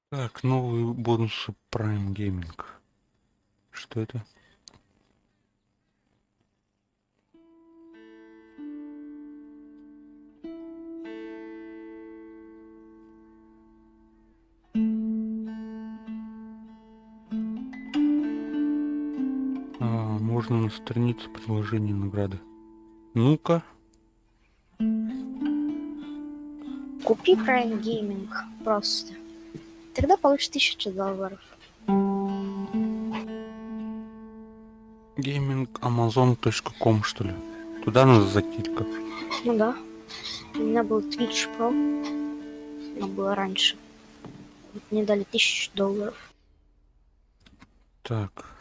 Так, новые бонусы Prime Gaming. Что это? Можно на странице приложения награды. Ну-ка. Купи Prime Gaming просто. Тогда получишь $1000. Gaming.amazon.com, что ли? Туда надо закинуть как? Ну да. У меня был Twitch Pro. Но было раньше. Вот мне дали $1000. Так.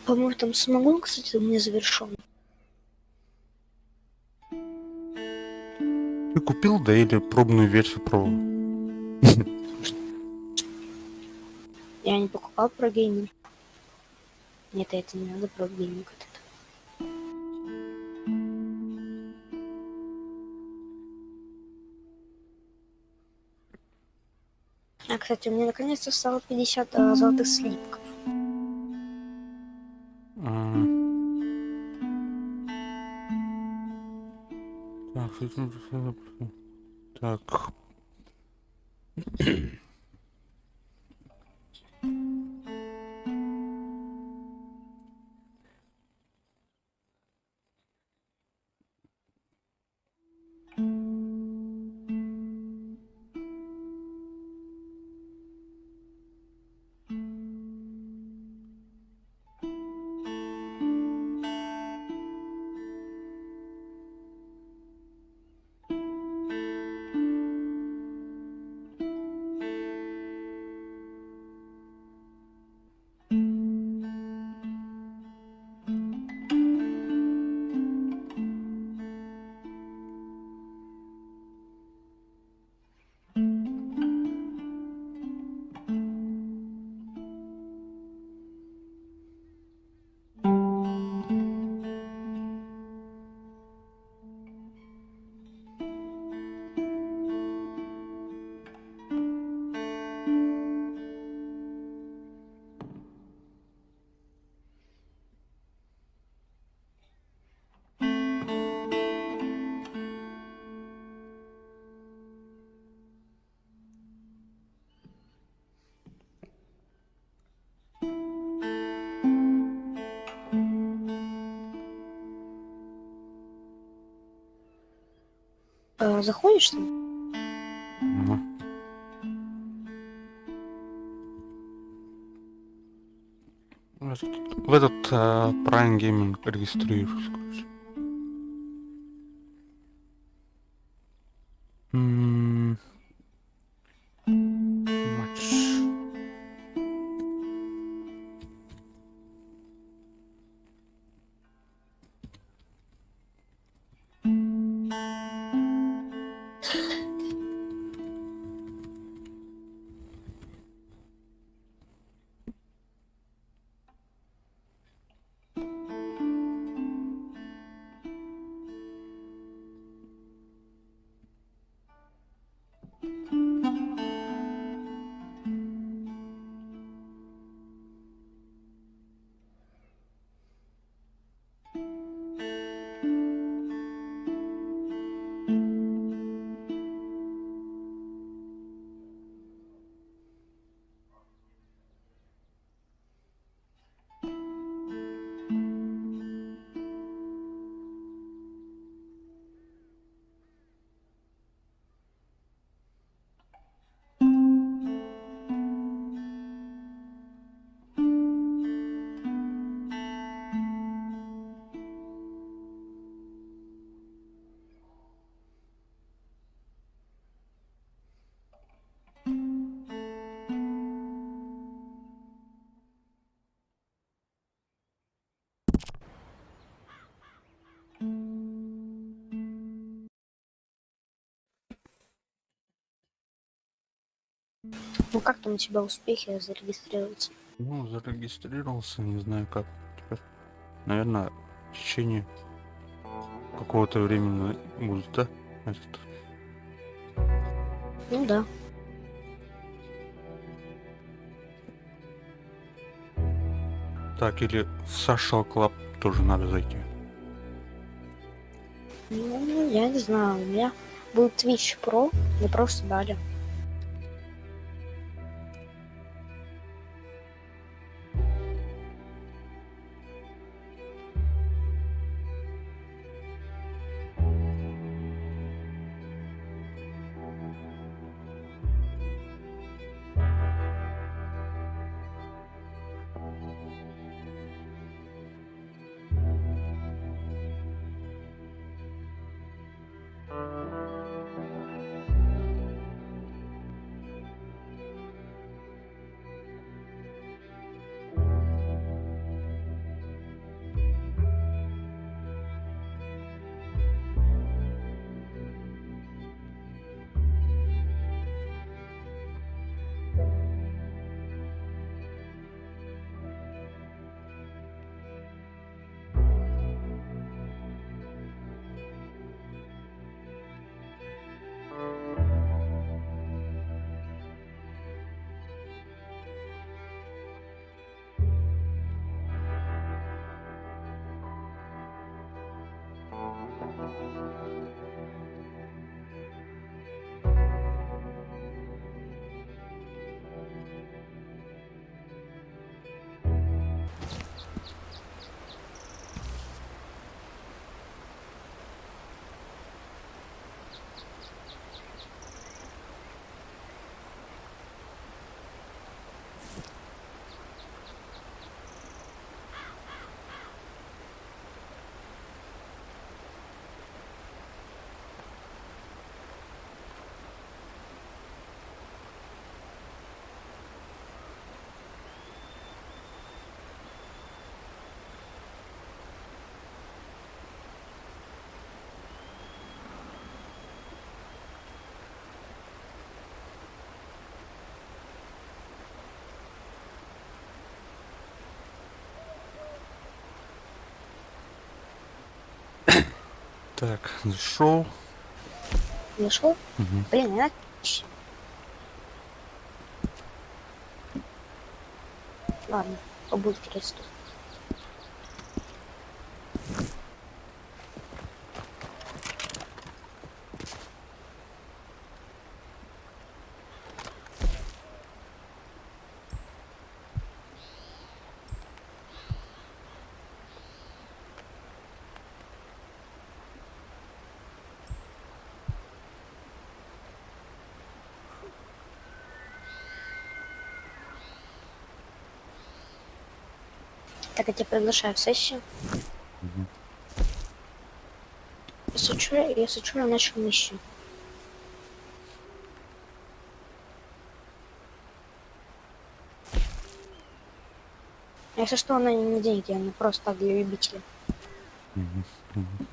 По-моему, там самогон, кстати, у меня завершен. Ты купил, да, или пробную версию пробовал? Я не покупал про гейминг. Нет, это не надо про гейминг. Кстати, у меня наконец-то стало 50 золотых слитков. А. Так. Заходишь там? Ну. В этот Prime Gaming регистрируюсь, короче. Матч. Ну как там у тебя успехи зарегистрироваться? Ну, зарегистрировался, не знаю как теперь. Наверное, в течение какого-то времени будет, да? Этот. Ну да. Так, или в Social Club тоже надо зайти. Ну, я не знаю, у меня был Twitch Pro, мне просто дали. Так, зашел. Нашел? Угу. Блин, я... Ладно, побудь кресту. Так, я тебя приглашаю в сессию. Мгм. Если что, я начал миссию. Если что, она не деньги, она просто так для любителей. Мгм. Мгм.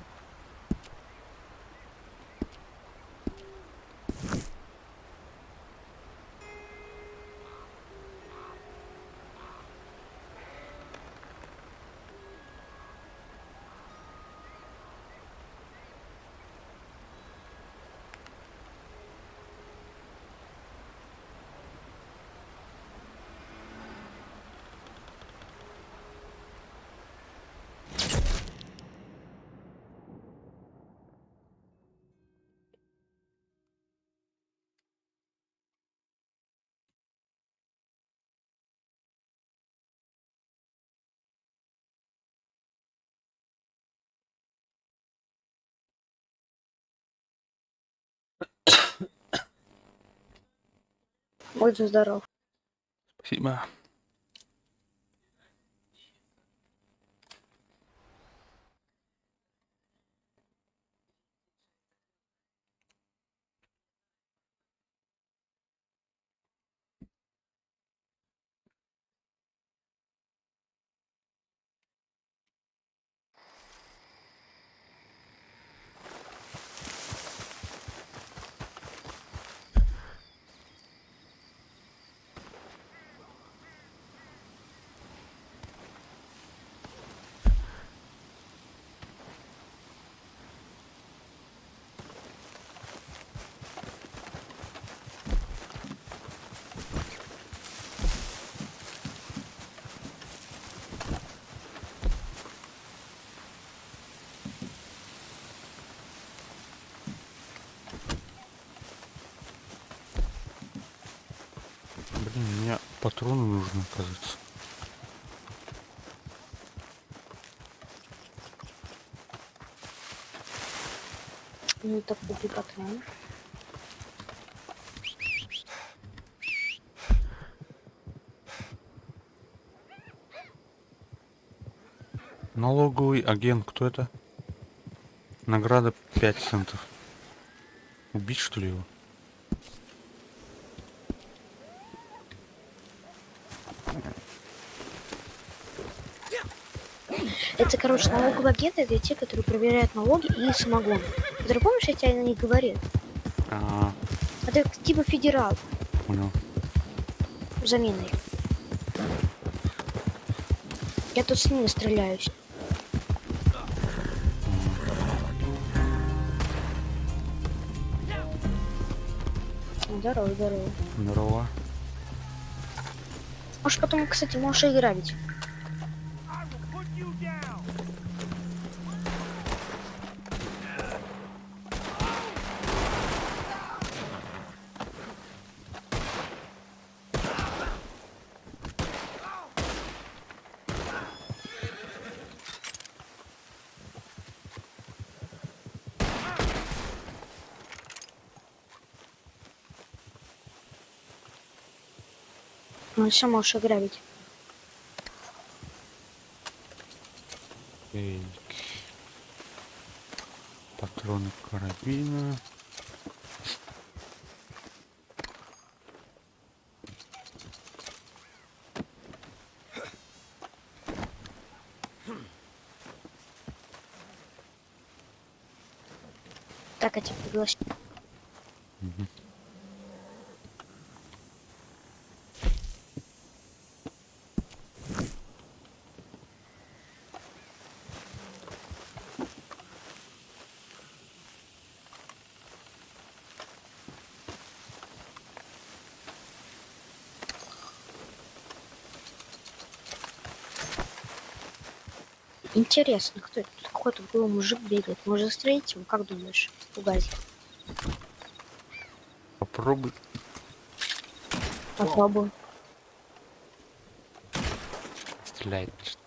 Будь здоров. Спасибо. Блин, мне патроны нужны, кажется. Ну так купи патрон. Налоговый агент, кто это? Награда 5 центов. Убить, что ли, его? Это, короче, налоговые агенты, это те, которые проверяют налоги и самогон. Ты помнишь, я тебе о них говорил? А, Это типа федерал понял. заменой. Я тут с ними стреляюсь. Здорово, здорово. Здорово. Может, потом, кстати, можешь и грабить. Ну, все можешь и грабить. Эй. Патроны карабина. Так, я тебя пригласил. Мгм. Интересно, кто это? Тут какой-то был мужик бегает. Может застрелить его? Как думаешь? В газе. Попробуй. Попробую. Стреляет.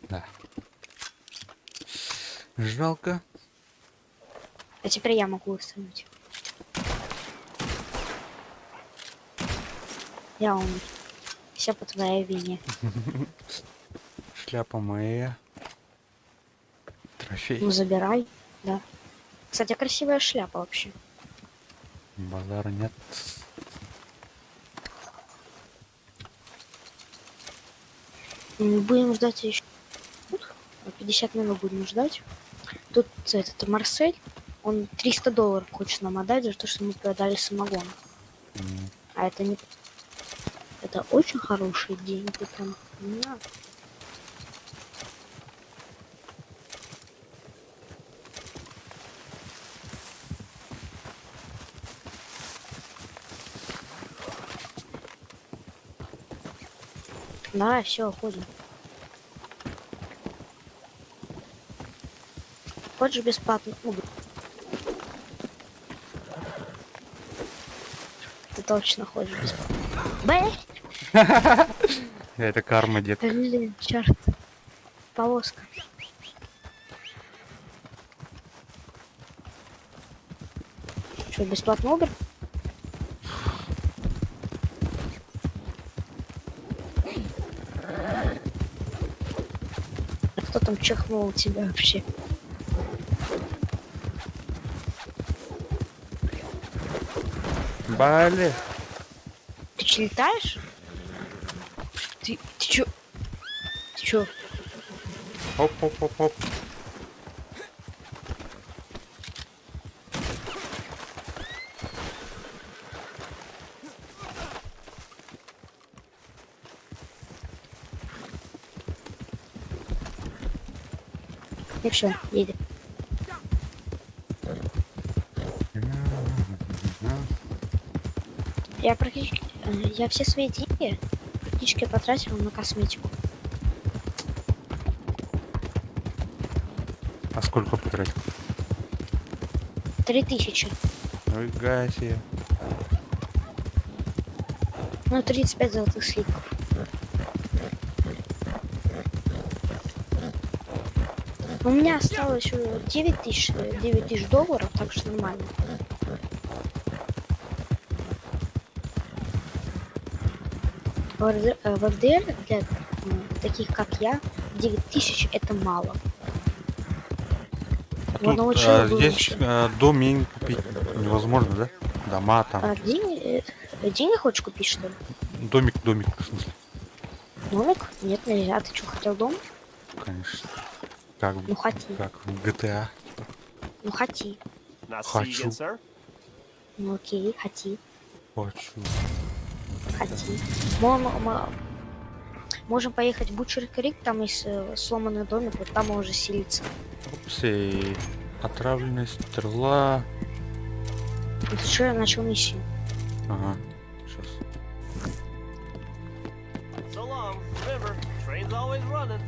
Да. Жалко. А теперь я могу выстрелить. Я умер. Все по твоей вине. Шляпа моя. Трофей. Ну, забирай, да. Кстати, красивая шляпа вообще. Базара нет. Будем ждать еще. 50 минут будем ждать. Тут этот Марсель, он $300 хочет нам отдать за то, что мы продали самогон. М, А это не... Это очень хорошие деньги. Прям. Да. Давай, все, уходим. Хочешь бесплатно? Ты точно хочешь бесплатно. Это карма, дед. Блин, черт. Полоска. Что, бесплатно Uber? А кто там чихнул тебя вообще? Бали. Ты че, летаешь? Ты чё? Ты чё? Оп-оп-оп-оп. И все, едет. Я практически... Я все свои деньги практически потратил на косметику. А сколько потратил? 3000. Ой, гаси. Ну, 35 золотых слитков. У меня осталось еще 9 тысяч долларов, так что нормально. В РДР для таких как я 9000 это мало. В одного Тут человека было здесь вообще. дом купить невозможно, да? Дома там. Деньги хочешь купить, что ли? Домик, в смысле. Домик? Нет, нельзя. Ты что, хотел дом? Конечно. Как, Ну, хоти. как в GTA. Ну, хоти. Nice to see you Хочу. again, sir. Ну, окей, хоти. Хочу. Хоти. Можем поехать в Бутчер Крик, там есть сломанный домик, вот там он уже селится. Опси. Отравленная стрела. Ты что, я начал миссию? Ага. Сейчас. So long. Remember, train's always running.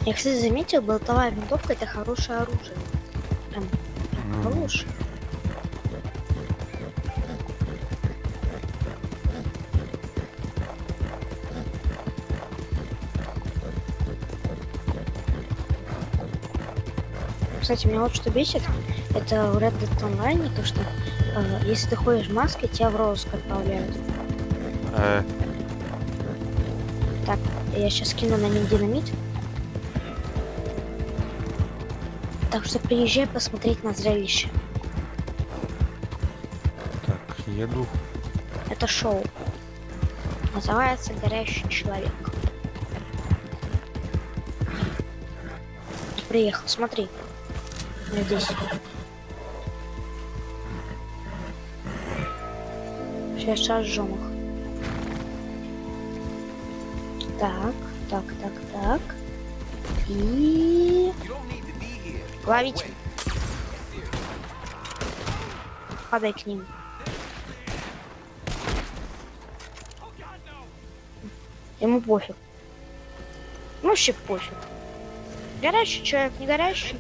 Я, кстати, заметил, болтовая винтовка это хорошее оружие. Прям хорошее. Кстати, меня вот что бесит, это в Red Dead Online, то что если ты ходишь в маске, тебя в розыск отправляют. Так, я сейчас кину на них динамит. Так что приезжай посмотреть на зрелище. Так, еду. Это шоу. Называется «Горящий человек». Приехал, смотри. Вот здесь. Сейчас сожжем их. Так. И... Ловить. Падай к ним. Ему пофиг. Ну, вообще пофиг. Горящий человек, не горящий.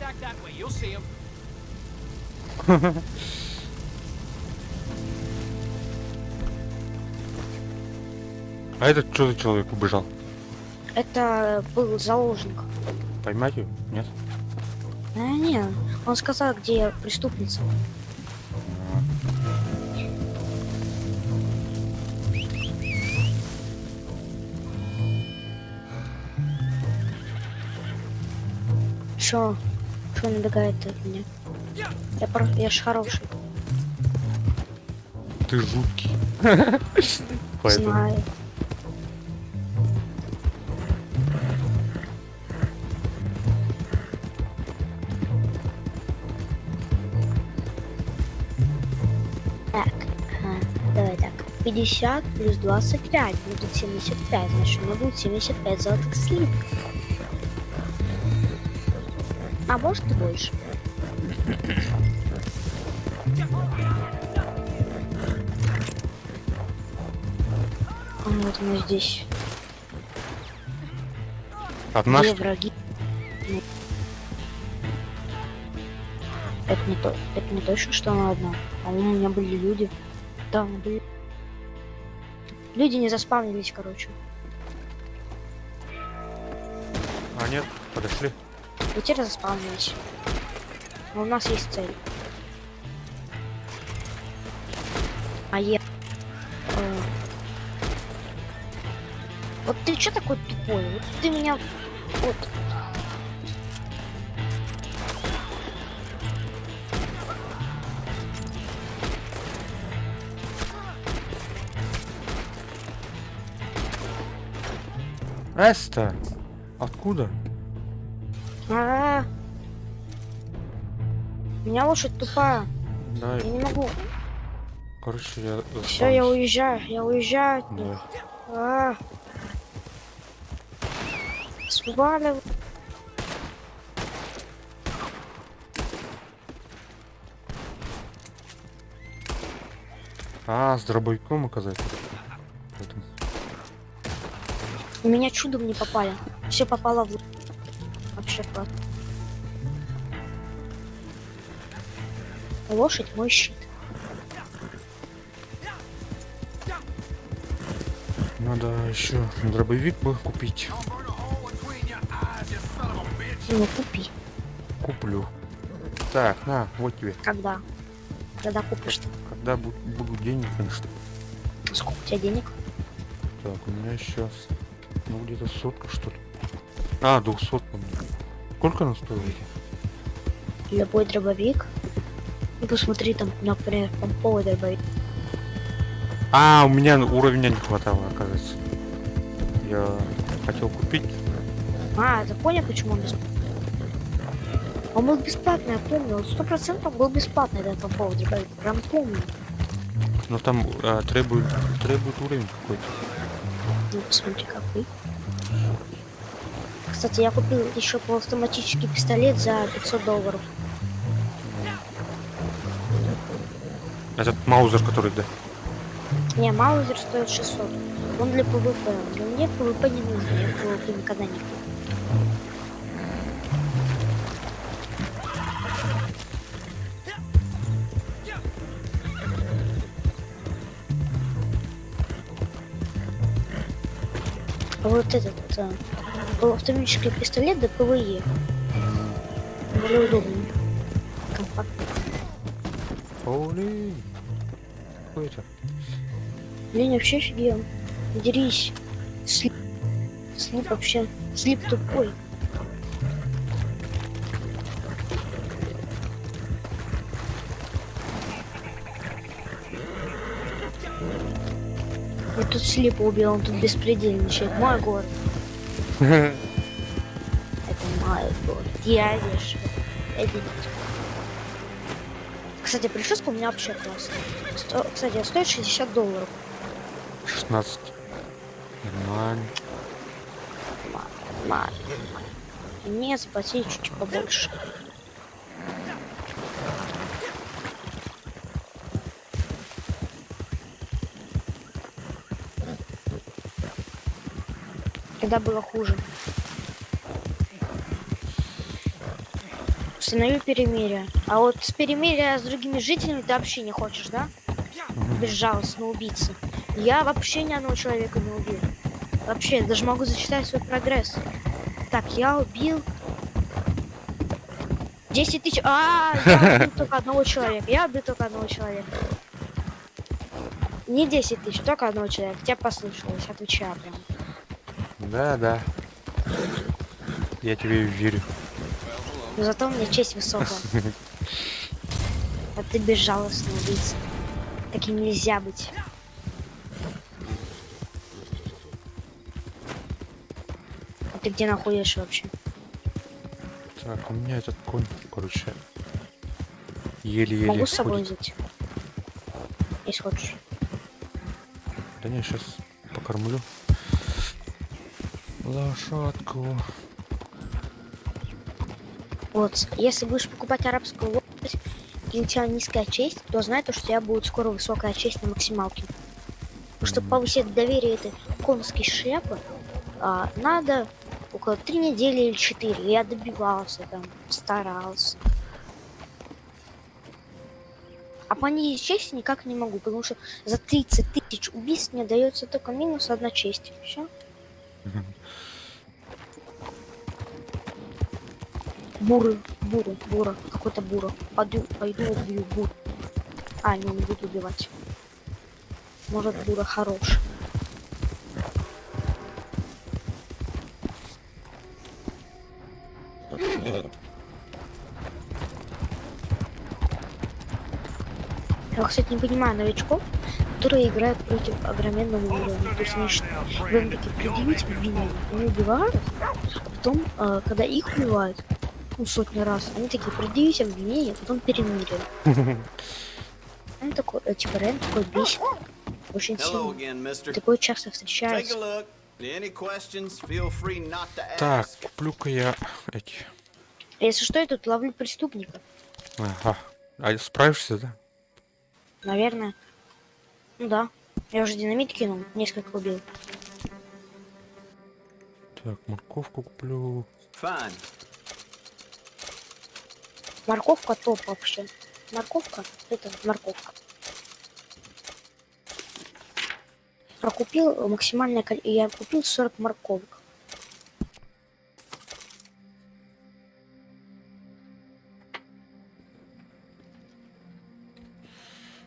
А этот что за человек убежал? Это был заложник. Поймать его? Нет? Не, он сказал, где преступница. Чё? Чё он убегает от меня? Я ж хороший. Ты жуткий. Поэтому. Знаю. Так, давай так. 50 плюс 25 будет 75. Значит, у меня будет 75 золотых слитков. А может и больше. Вот мы здесь. Одна Две что ли? враги. Это не то. Это не точно, что она одна. По-моему, у меня были люди. Да, у меня были. Люди не заспавнились, короче. А нет, подошли. И теперь заспавнились. Но у нас есть цель. А я... Вот ты чё такой тупой? Вот ты меня... Вот. Эста! Откуда? А-а-а. У меня лошадь тупая. Давай, Я не могу. короче, я Все, я заспавнюсь. уезжаю. Я уезжаю. от них. Давай. А. Сваливай. А, с дробовиком оказать. Поэтому. У меня чудом не попали. Все попало в... Вообще класс. Лошадь мой щит. Надо еще дробовик бы купить. Ну купи. Куплю. Так, на, вот тебе. Когда? Когда купишь-то? Когда будут деньги, конечно. Сколько у тебя денег? Так, у меня сейчас, ну, где-то сотка, что ли. А, 200, по-моему. Сколько она стоит? Любой дробовик. Ну посмотри там, например, помповый дробовик. А, у меня уровня не хватало, оказывается. Я хотел купить. А, ты понял, почему он бесплатный? Он был бесплатный, я помню. Он 100% был бесплатный, этот помповый дробовик. Прям помню. Но там требует уровень какой-то. Ну посмотри, какой. Кстати, я купил еще полуавтоматический пистолет за $500. Этот маузер, который, да. Не, Маузер стоит 600. Он для ПВП. Но мне ПВП не нужно, я в ПВП никогда не пил. А вот этот полуавтоматический пистолет до ПВЕ. Более удобный. Компактный. Оли. Что это? Блин, вообще офигел. Дерись. Слип вообще. Слип тупой. Я тут слипа убил, он тут беспредельничает. Мой город. Это мой город. Я здесь. Кстати, прическа у меня вообще классная. Кстати, стоит $60. 16. Нормально. И мне заплатили чуть побольше. Когда было хуже. Установи перемирие. А вот с перемирия с другими жителями ты вообще не хочешь, да? Безжалостно убийца. Я вообще ни одного человека не убил. Вообще, я даже могу зачитать свой прогресс. Так, я убил 10 тысяч. Я убил только одного человека. Я убил только одного человека. Не 10 тысяч, только одного человека. Тебя послышалось, отвечаю прям. Да. Я тебе верю. Но зато у меня честь высокая. А ты безжалостный убийца. Таким нельзя быть. А ты где находишься вообще? Так, у меня этот конь, короче, еле-еле Могу с собой ходит. взять? Если хочешь. Да не, сейчас покормлю лошадку. Вот, если будешь покупать арабскую лошадь, и у тебя низкая честь, то знай, то, что у тебя будет скоро высокая честь на максималке. Чтобы повысить доверие этой конской шляпы, надо около 3 недели или 4. Я добивался там, старался. А понизить честь никак не могу, потому что за 30 тысяч убийств мне дается только минус 1 честь. Все. Бура, какой-то бура. Пойду убью буру. Не буду убивать. Может, бура хорош. Я, кстати, не понимаю новичков, которые играют против огроменного уровня. То есть вы им такие предъявите обвинения, они убивают, а потом, когда их убивают, сотни раз, они такие предъявите обвинения, а потом перемиривают. Он такой, типа, Рен такой бесит. Очень сильно. Такое часто встречается. Так, куплю-ка я эти. Если что, я тут ловлю преступника. Ага. А справишься, да? Наверное. Ну да. Я уже динамит кинул, несколько убил. Так, морковку куплю. Морковка топ вообще. Морковка, это морковка. Я купил максимальное количество. Я купил 40 морковок.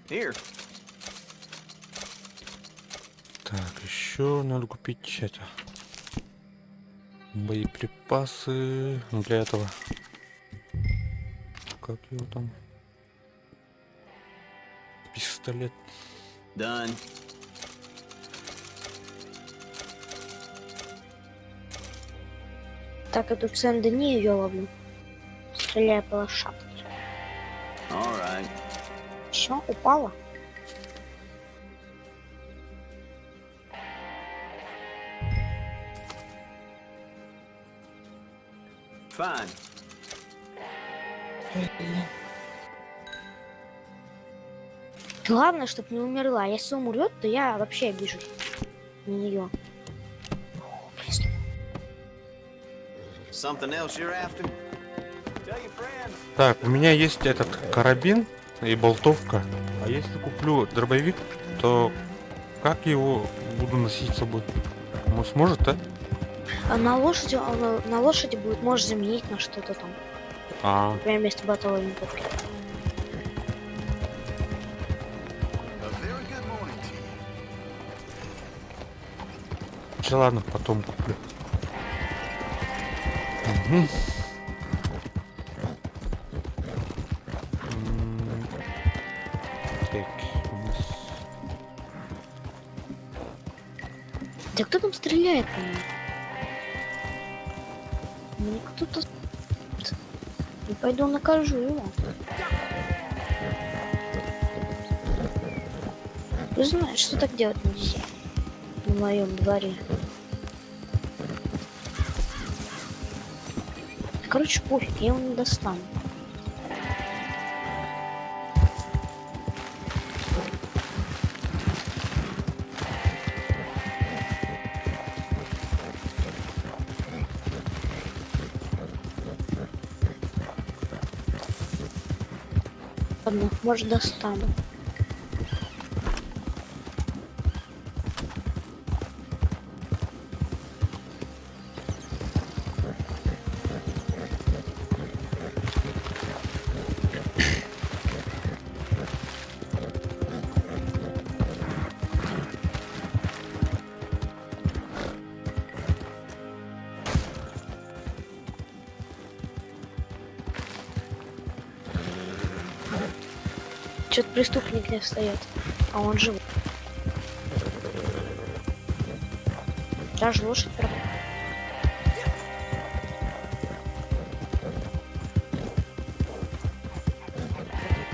Here. Так, еще надо купить это. Боеприпасы. Ну, для этого. Как его там? Пистолет. Done. Так, эту Сен-Дени ее ловлю. Стреляя по лошадке. All right. Все, упала. Fine. Главное, чтобы не умерла. Если умрет, то я вообще обижусь на нее. Something else you're after? Tell your friends. Так, у меня есть этот карабин и болтовка. А если куплю дробовик, то как его буду носить с собой? Он сможет, да? А на лошади будет, можешь заменить на что-то там. Например, вместо батовой винтовки. Ладно, потом куплю. Угу. Так, у нас... Да кто там стреляет по мне? Мне кто-то... Я пойду накажу его. Ты знаешь, что так делать нельзя в моем дворе. Короче, пофиг, я его не достану. Ладно, может достану. Что-то преступник не встает, а он живой. Даже лошадь пропала.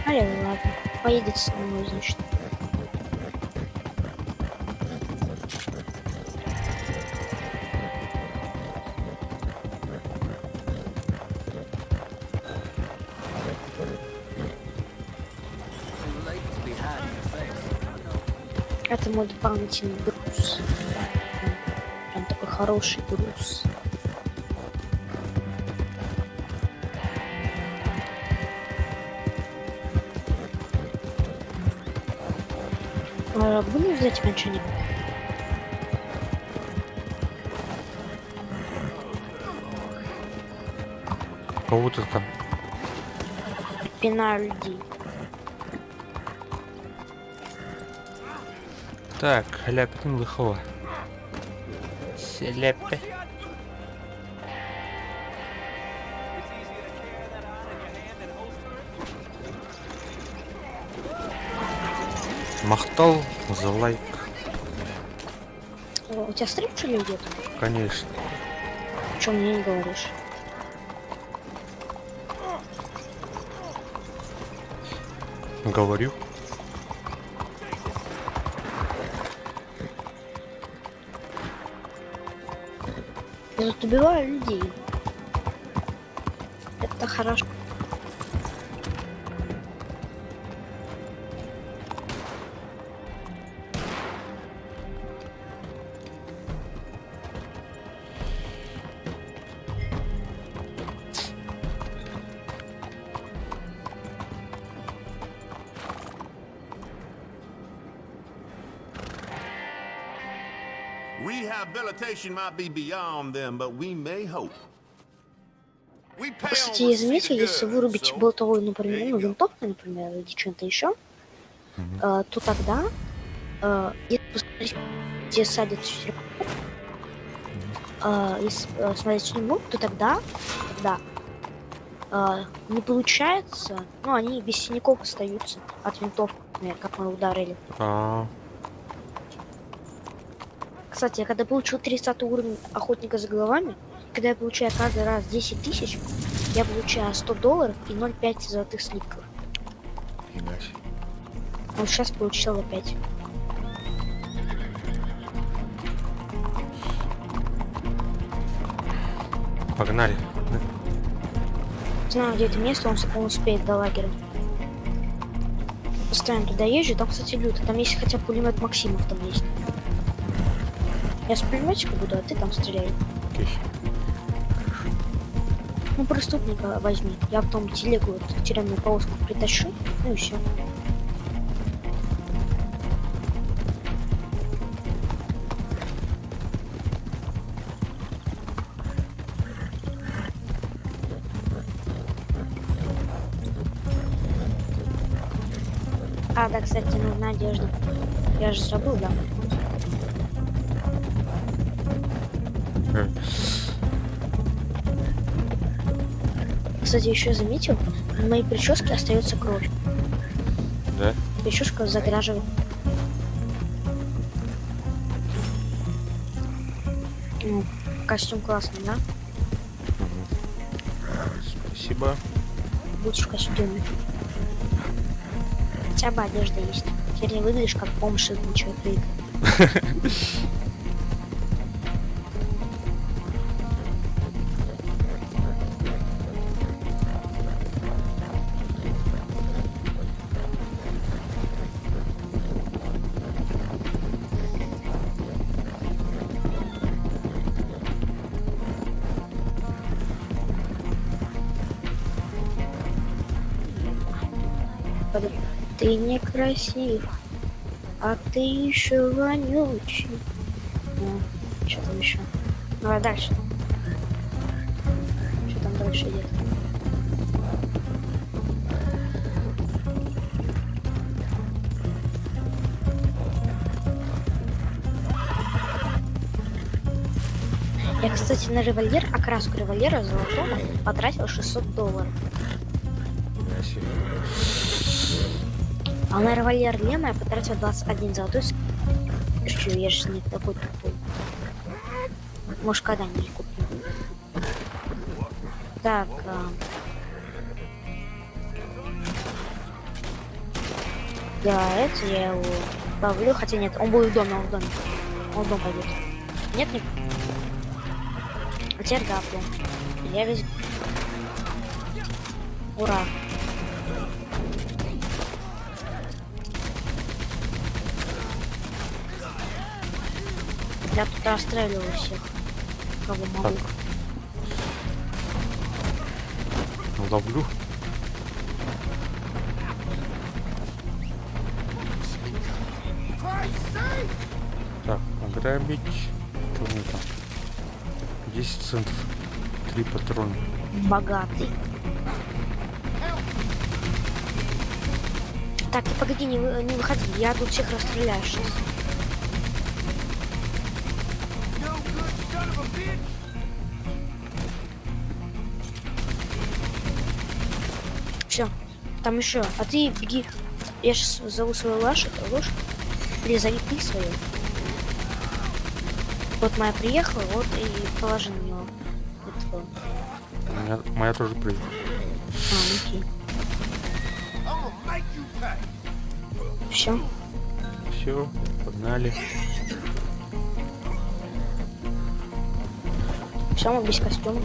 Ладно, поедет со мной, значит. Это мой дополнительный груз. Прям такой хороший груз. Будем взять меньшине? Кого-то там. Пинаю людей. Так, Ляпин Лыхова. Селепе. Махтал за лайк. О, у тебя стрим что ли идет? Конечно. Что мне не говоришь? Говорю. Я тут убиваю людей. Это хорошо. Rehabilitation might be beyond them, but we may hope. We pay Кстати, on я receipt заметил, of если goods, вырубить so болтовую, например, there you ну, go. винтовкой, например, или чем-то еще, то тогда, если посмотреть, где садят в тюрьму, если смотреть тюрьму, то тогда не получается, ну, они без синяков остаются от винтовки, например, как мы ударили. А, Кстати, я когда получил 30 уровень охотника за головами, когда я получаю каждый раз 10 тысяч, я получаю $100 и 0,5 золотых слитков. фига себе. Вот сейчас получил опять. Погнали. Знаю, где это место, он успеет до лагеря. Постоянно туда езжу, там, кстати, люто. Там есть хотя бы пулемет Максимов там есть. Я с пулеметчика буду, а ты там стреляй. Окей. Ну, преступника возьми. Я потом телегу, эту тюремную повозку притащу, ну и все. А, да, кстати, нужна одежда. Я же забыл, да. Э, Кстати, еще заметил, в моей прическе остается кровь. Да? Прическа заграживает. Ну, костюм классный, да? Спасибо. Будешь в костюме. Хотя бы одежда есть. Теперь не выглядишь как бомж из ничего крика. Ты некрасив, а ты еще вонючий. Ну, что там еще? Давай дальше. Что там дальше идет? Я, кстати, на револьвер, окраску револьвера золотого потратил $600. Фига себе. А на револьвер Лема я потратил 21 золотой. Чё, я же не такой тупой. Может, когда-нибудь куплю. Так, я его ловлю, хотя нет, он будет в доме, он в доме. Он в дом пойдет. Нет, нет. А теперь да, в дом. Я весь... Ура. Я тут расстреливаю всех, кого могу. Так. Ловлю. Так, ограбить. Что у меня там? 10 центов. 3 патрона. Богатый. Так, ты погоди, не выходи, я тут всех расстреляю сейчас. Все, там еще. А ты беги. Я сейчас зову свою лошадь, или зови ты свою. Вот моя приехала, вот и положи на него. Вот, Моя тоже приехала. окей. Все. Все, погнали. Все, мы без костюма.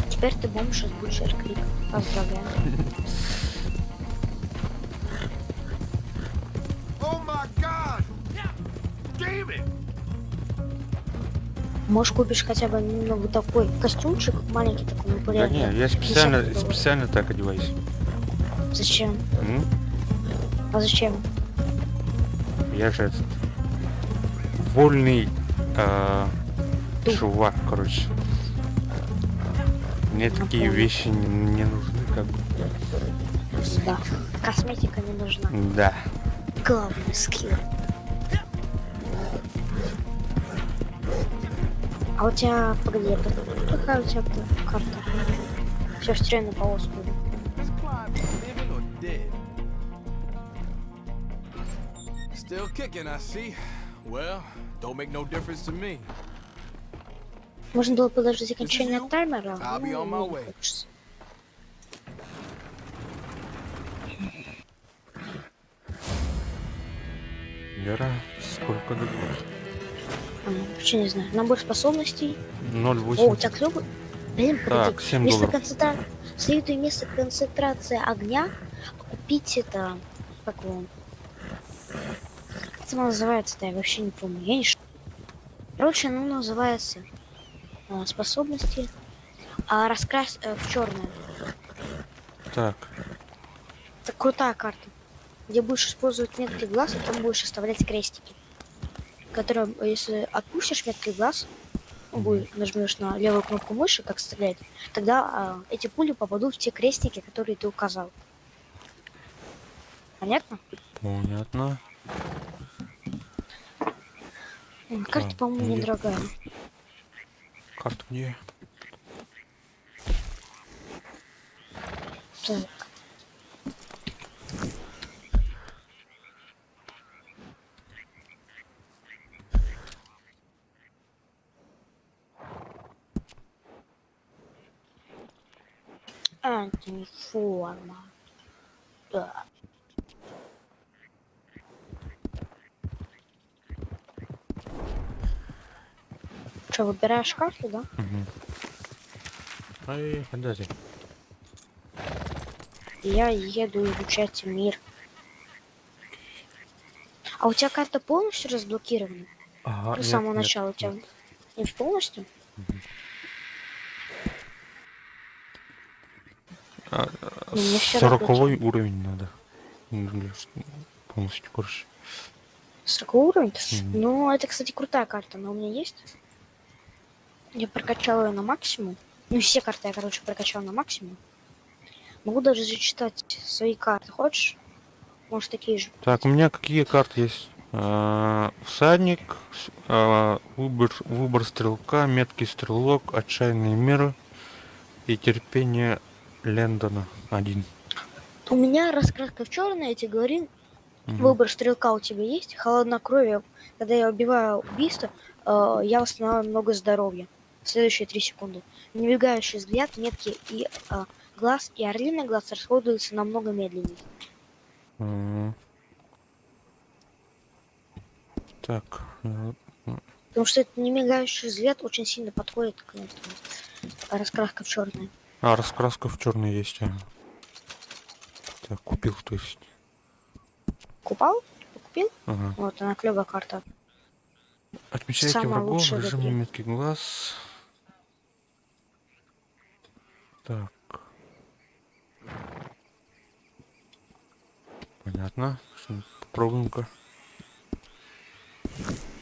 Теперь ты бомж из Бутчер Крик. Поздравляю. Oh my God! Damn it! Можешь купишь хотя бы вот такой костюмчик маленький такой, ну Да порядок. не, я специально так одеваюсь. Зачем? М? А зачем? Я же этот вольный чувак, короче. Мне такие вещи не нужны, как бы. Да. Косметика не нужна. Да. Главный скилл. А у тебя, погоди, какая у тебя карта? Все, встречаю на полоску. Is Clyde living or dead? Still kicking, I see. Well, don't make no difference to me. Можно было подождать окончания you? таймера. I'll be on my мне не way. хочется. Вера, сколько дадут? Вообще не знаю. Набор способностей. О, у 0,8. тебя клёвый. Блин, погоди. Так, 7 Место долларов. Следует место концентрации огня. Купить это. Как его? Как это называется-то? Я вообще не помню. Я не Короче, оно называется способности. А раскрась в черное. Так, Это крутая карта. Где будешь использовать меткий глаз, и там будешь оставлять крестики. Которые, если отпустишь меткий глаз, нажмешь на левую кнопку мыши, как стрелять, тогда эти пули попадут в те крестики, которые ты указал. Понятно? понятно. Карта, Так, по-моему, где? недорогая. Карту где? Так. Антиформа. Да. Что, выбираешь карту, да? Угу. Ай, подожди. Я еду изучать мир. А у тебя карта полностью разблокирована? Ага, С самого начала у тебя не полностью? Ну, мне всё 40-й уровень надо. Полностью, короче. 40 уровень? Мгм. Ну, это, кстати, крутая карта, но у меня есть. Я прокачал ее на максимум. Ну, все карты я, короче, прокачал на максимум. Могу даже зачитать свои карты. Хочешь? Может, такие же. Так, у меня какие карты есть? Всадник, выбор стрелка, меткий стрелок, отчаянные меры, И терпение Лэндона 1. У меня раскраска в черное, я тебе говорю, Мгм. выбор стрелка у тебя есть, холоднокровие. Когда я убиваю убийство, я восстанавливаю много здоровья. В следующие 3 секунды. Немигающий взгляд, метки и глаз, и орлиный глаз расходуются намного медленнее. М. Так. Потому что этот немигающий взгляд очень сильно подходит к этому. Раскраска в черное. А, раскраска в черный есть. Так, купил, то есть. Купал? Купил? Ага. Вот, она клевая карта. Отмечайте Самая врагов, лучшая в режим игре. меткий глаз. Так. Понятно. Попробуем-ка.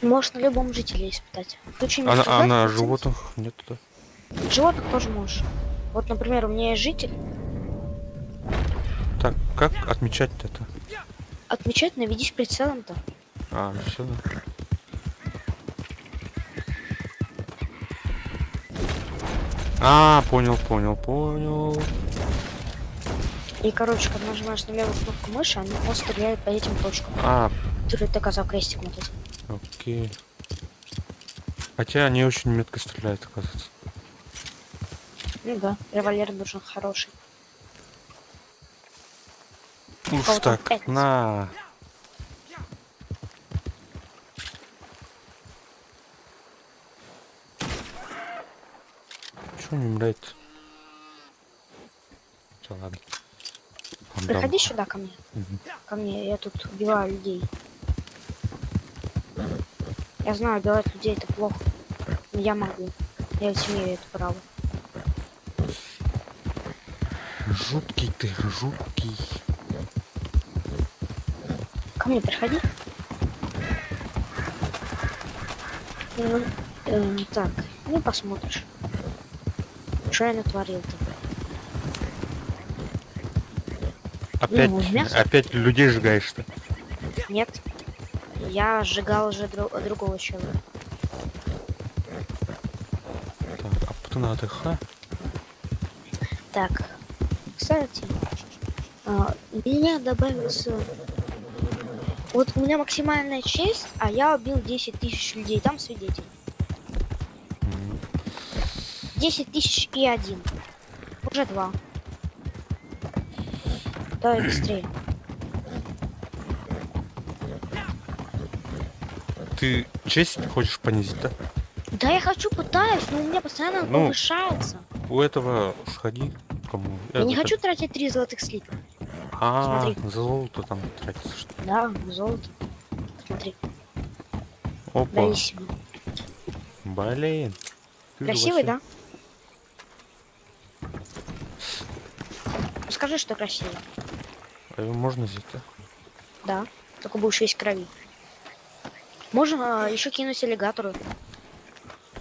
Можешь на любом жителе испытать. Включи А, меткий а глаз, на процент. животных нет-то. Животных тоже можешь. Вот, например, у меня есть житель. Так, как отмечать это? Отмечать, наведись прицелом-то. А, все. А, понял. И, короче, когда нажимаешь на левую кнопку мыши, он стреляет по этим точкам, А, которые ты казал крестиком вот этим. окей. Хотя они очень метко стреляют, оказывается. Ну да, револьвер нужен хороший. Уж кого там так, 5. на. Чё не нравится? Всё, ладно. Отдам. Приходи сюда ко мне. Мгм. Ко мне, я тут убиваю людей. Я знаю, убивать людей это плохо. Но я могу. Я ведь имею это право. Жуткий ты, жуткий. Ко мне приходи. Так, ну посмотришь. Что я натворил-то? Опять, Ну, мясо? опять людей сжигаешь-то. Нет. Я сжигал уже другого человека. Так, а потом АТХ. Так, кстати, меня добавился... Вот у меня максимальная честь, а я убил 10 тысяч людей. Там свидетель. 10 тысяч и 1. Уже 2. Давай быстрее. Ты честь хочешь понизить, да? Да я хочу, пытаюсь, но у меня постоянно Ну, повышается. У этого сходи, кому. Я не хочу тратить 3 золотых слитка. А, Смотри. за золото там тратится что ли? Да, золото. Смотри, Опа. брависсимо. Блин. Ты Красивый, вообще- да? Ну, скажи, что красивый. А его можно взять, да? Да, только будешь весь в крови. Можно еще кинуть аллигатору,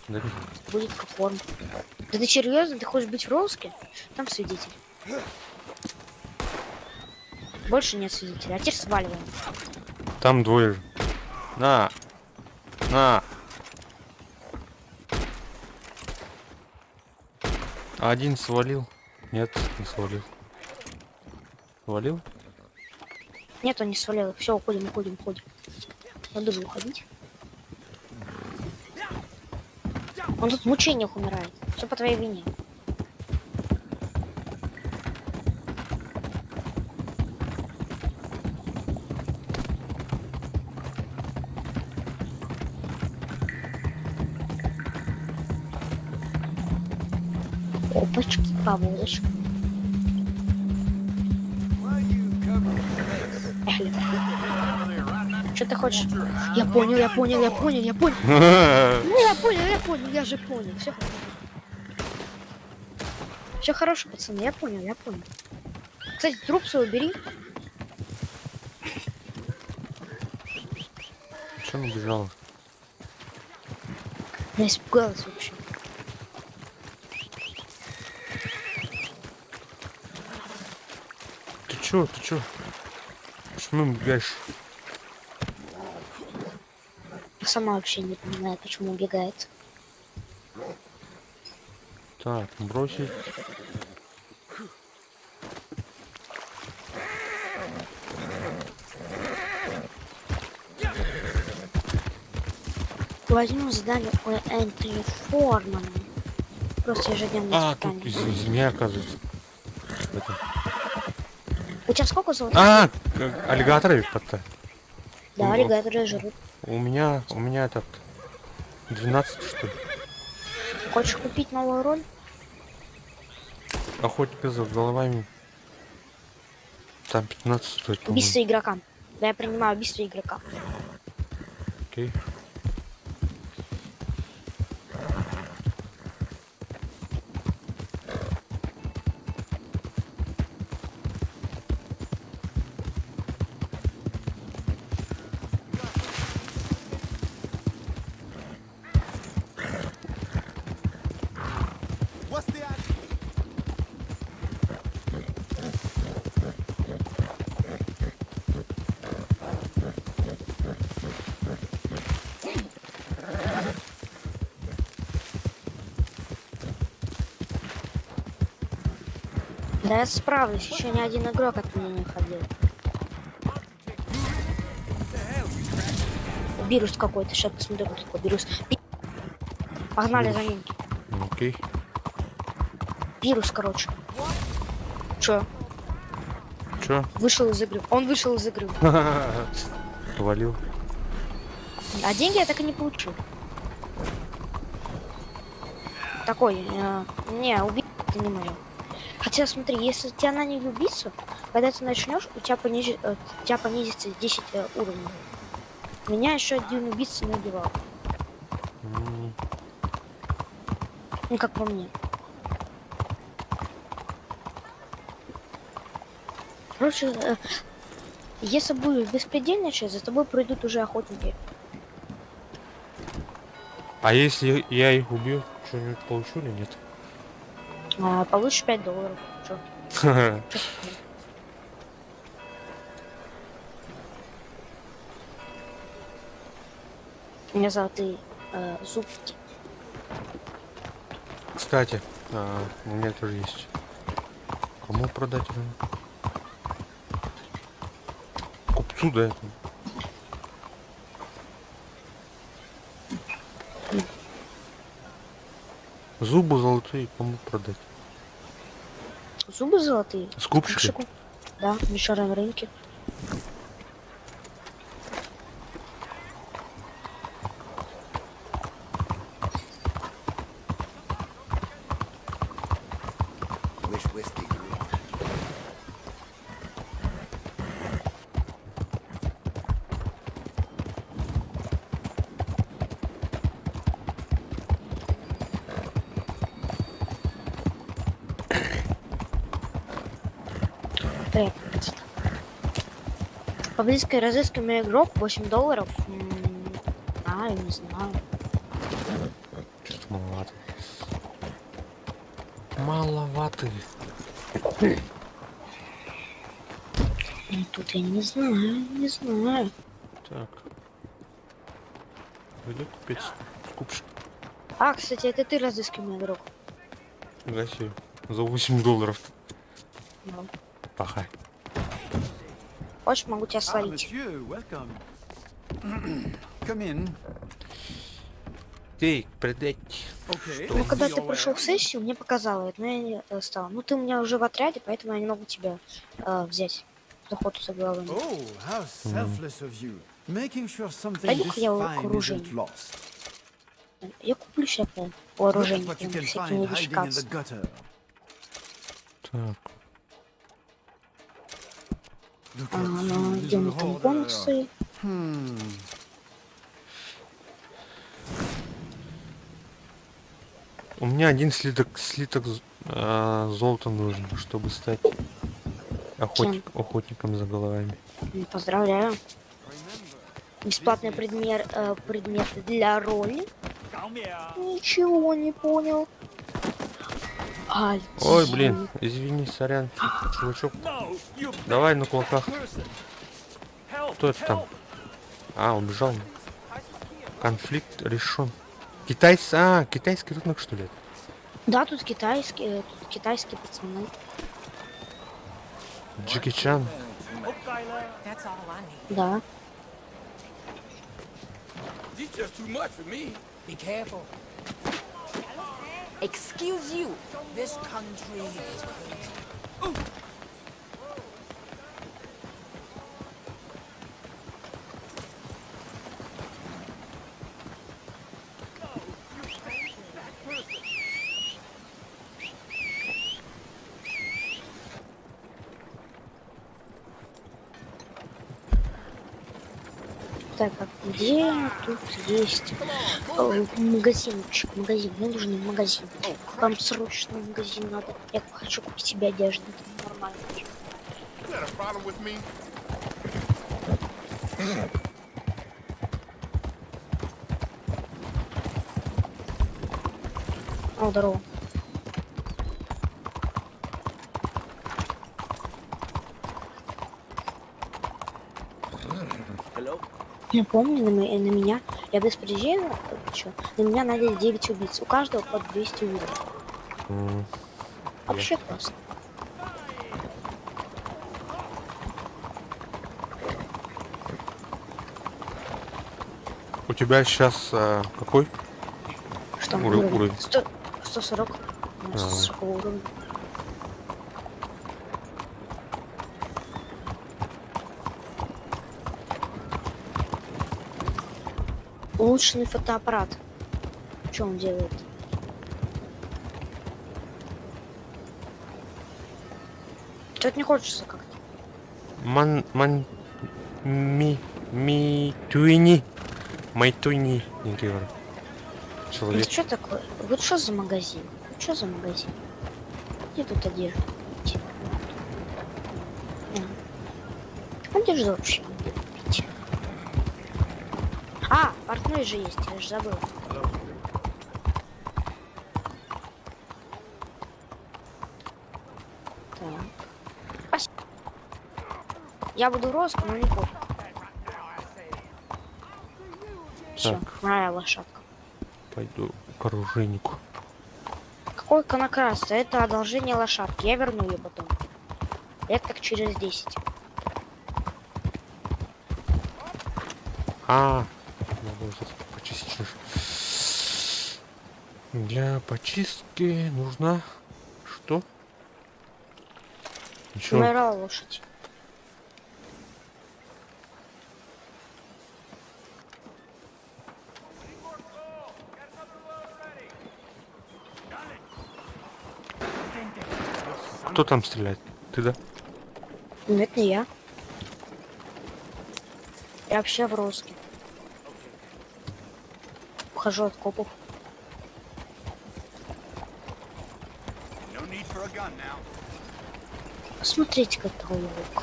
Да не- будет как форм. Да ты серьезно? Ты хочешь быть в розыске? Там свидетель. Больше нет свидетелей, а теперь сваливаем. Там двое. На. На. Один свалил. Нет, не свалил. Свалил? Нет, он не свалил. Все, уходим. Надо же уходить. Он тут в мучениях умирает. Все по твоей вине. Опачки, поводочка. Что ты хочешь? Я понял. Ну, я понял, я же понял. Все хорошо, пацаны, я понял. Кстати, труп свой убери. Че он убежал? Я испугалась вообще. Ты чё? Почему убегаешь? Я сама вообще не понимаю, почему убегает. Так, бросить. Возьмем задание у Энтони Формана. Просто ежедневное А, тут испытание. змея, оказывается. В этом. У тебя сколько золотых? А, аллигаторы ведь подта. Да, аллигаторы жрут. У меня этот 12, что ли. Хочешь купить новую роль? Охотника за головами. Там 15 стоит, по-моему. Убийство игрока. Да, я принимаю убийство игрока. Окей. What's the idea? Да я справлюсь, еще ни один игрок от меня не ходил. Вирус какой-то, сейчас посмотрю, кто такой вирус. Погнали за ним. Окей. Вирус, короче. Чё? Чё? Вышел из игры. Он вышел из игры. Повалил. А деньги я так и не получил. Такой, не, убить ты не можешь. Хотя смотри, если тебя на них убийцу, когда ты начнешь, у тебя, понизится 10 уровней. Меня еще один убийца не убивал. Ну как по мне. Короче, если будешь беспредельничать, за тобой пройдут уже охотники. А если я их убью, что-нибудь получу или нет? Получишь $5. Чё? Чё? У меня золотые зубки. Кстати, у меня тоже есть. Кому продать это? Купцу, да, это? Зубы золотые, кому продать? Зубы золотые. Скупщики? Скупщику. Да, в вечернем рынке. Wish whiskey grew on. Привет. Поблизко разыскиваемый игрок $8. Я не знаю. Что-то маловато. Маловато. Тут я не знаю. Так. Где купить скупщик? А, кстати, это ты разыскиваемый игрок. Гаси. За $8. Ну, Пахай. хочешь, могу тебя Ah, словить. monsieur, welcome. Come in. Эй, продать. Okay. Ну, когда ты пришел в сессию, мне показало это, но я не стал. Ну, ты у меня уже в отряде, поэтому я не могу тебя взять. За охоту за головами. Oh, how selfless of you. Making sure something Пойду-ка this я fine вооружение. isn't lost. Я куплю всякое Look at вооружение, what you прям can всякие find hiding in the модификации. gutter. Так. Look А, at ну, you, где little мне там hoarder. бонусы? У меня один слиток золота нужен, чтобы стать охотником за головами. Поздравляю. Бесплатный предмет для роли. Ничего не понял. Ой, блин, извини, сорян, чувачок. Давай на кулаках. Кто это там? А, убежал. Конфликт решен. Китайский рынок, что ли? Да, тут китайские пацаны. Джеки Чан. That's all I need. Да. This just too much for me. Be careful. Excuse you. This country is crazy. Так, а где тут есть магазинчик? Магазин. Мне нужен магазин. Вам срочно в магазин надо. Я хочу купить себе одежду. Это нормально. You got a problem with me? О, здорово. Я помню, на меня, я без предела, на меня надо 9 убийц, у каждого по 200 уровней. М, Вообще классно. У тебя сейчас какой? Что, Уровень. 140, А. 140 уровня. Улучшенный фотоаппарат. Что он делает? Что-то не хочется как-то. Туини. Майтуини. Не говорю. Это Человек. что такое? Вот что за магазин? Вот что за магазин? Где тут одежда? Где? Одежда вообще не купить. А, портной же есть, я же забыл. Так. Спасибо. Я буду роско, но не пофиг. Все, Так. моя лошадка. Пойду к оружейнику. Какой конокрас? Это одолжение лошадки. Я верну ее потом. Это так через 10. Надо вот почистить. Для почистки нужна что? Ничего. Умирала лошадь. Кто там стреляет? Ты, да? Нет, не я. Я вообще в розыске. Ухожу от копов. No need for a gun now. Посмотрите, какой лук.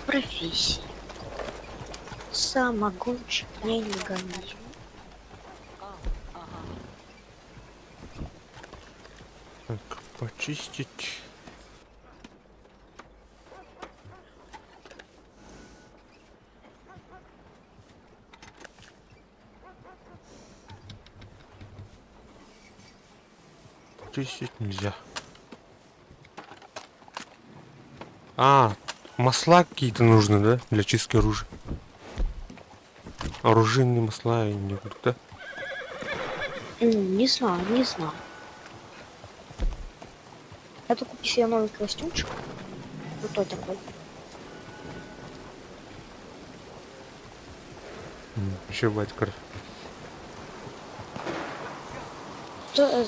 Профессия. Самогонщик мне не гони. Так, почистить. Почистить нельзя. Масла какие-то нужны, да? Для чистки оружия. Оружейные масла и не будут, да? Не знаю, не знаю. Я купи себе новый костюмчик. Крутой такой. Еще бывает кровь.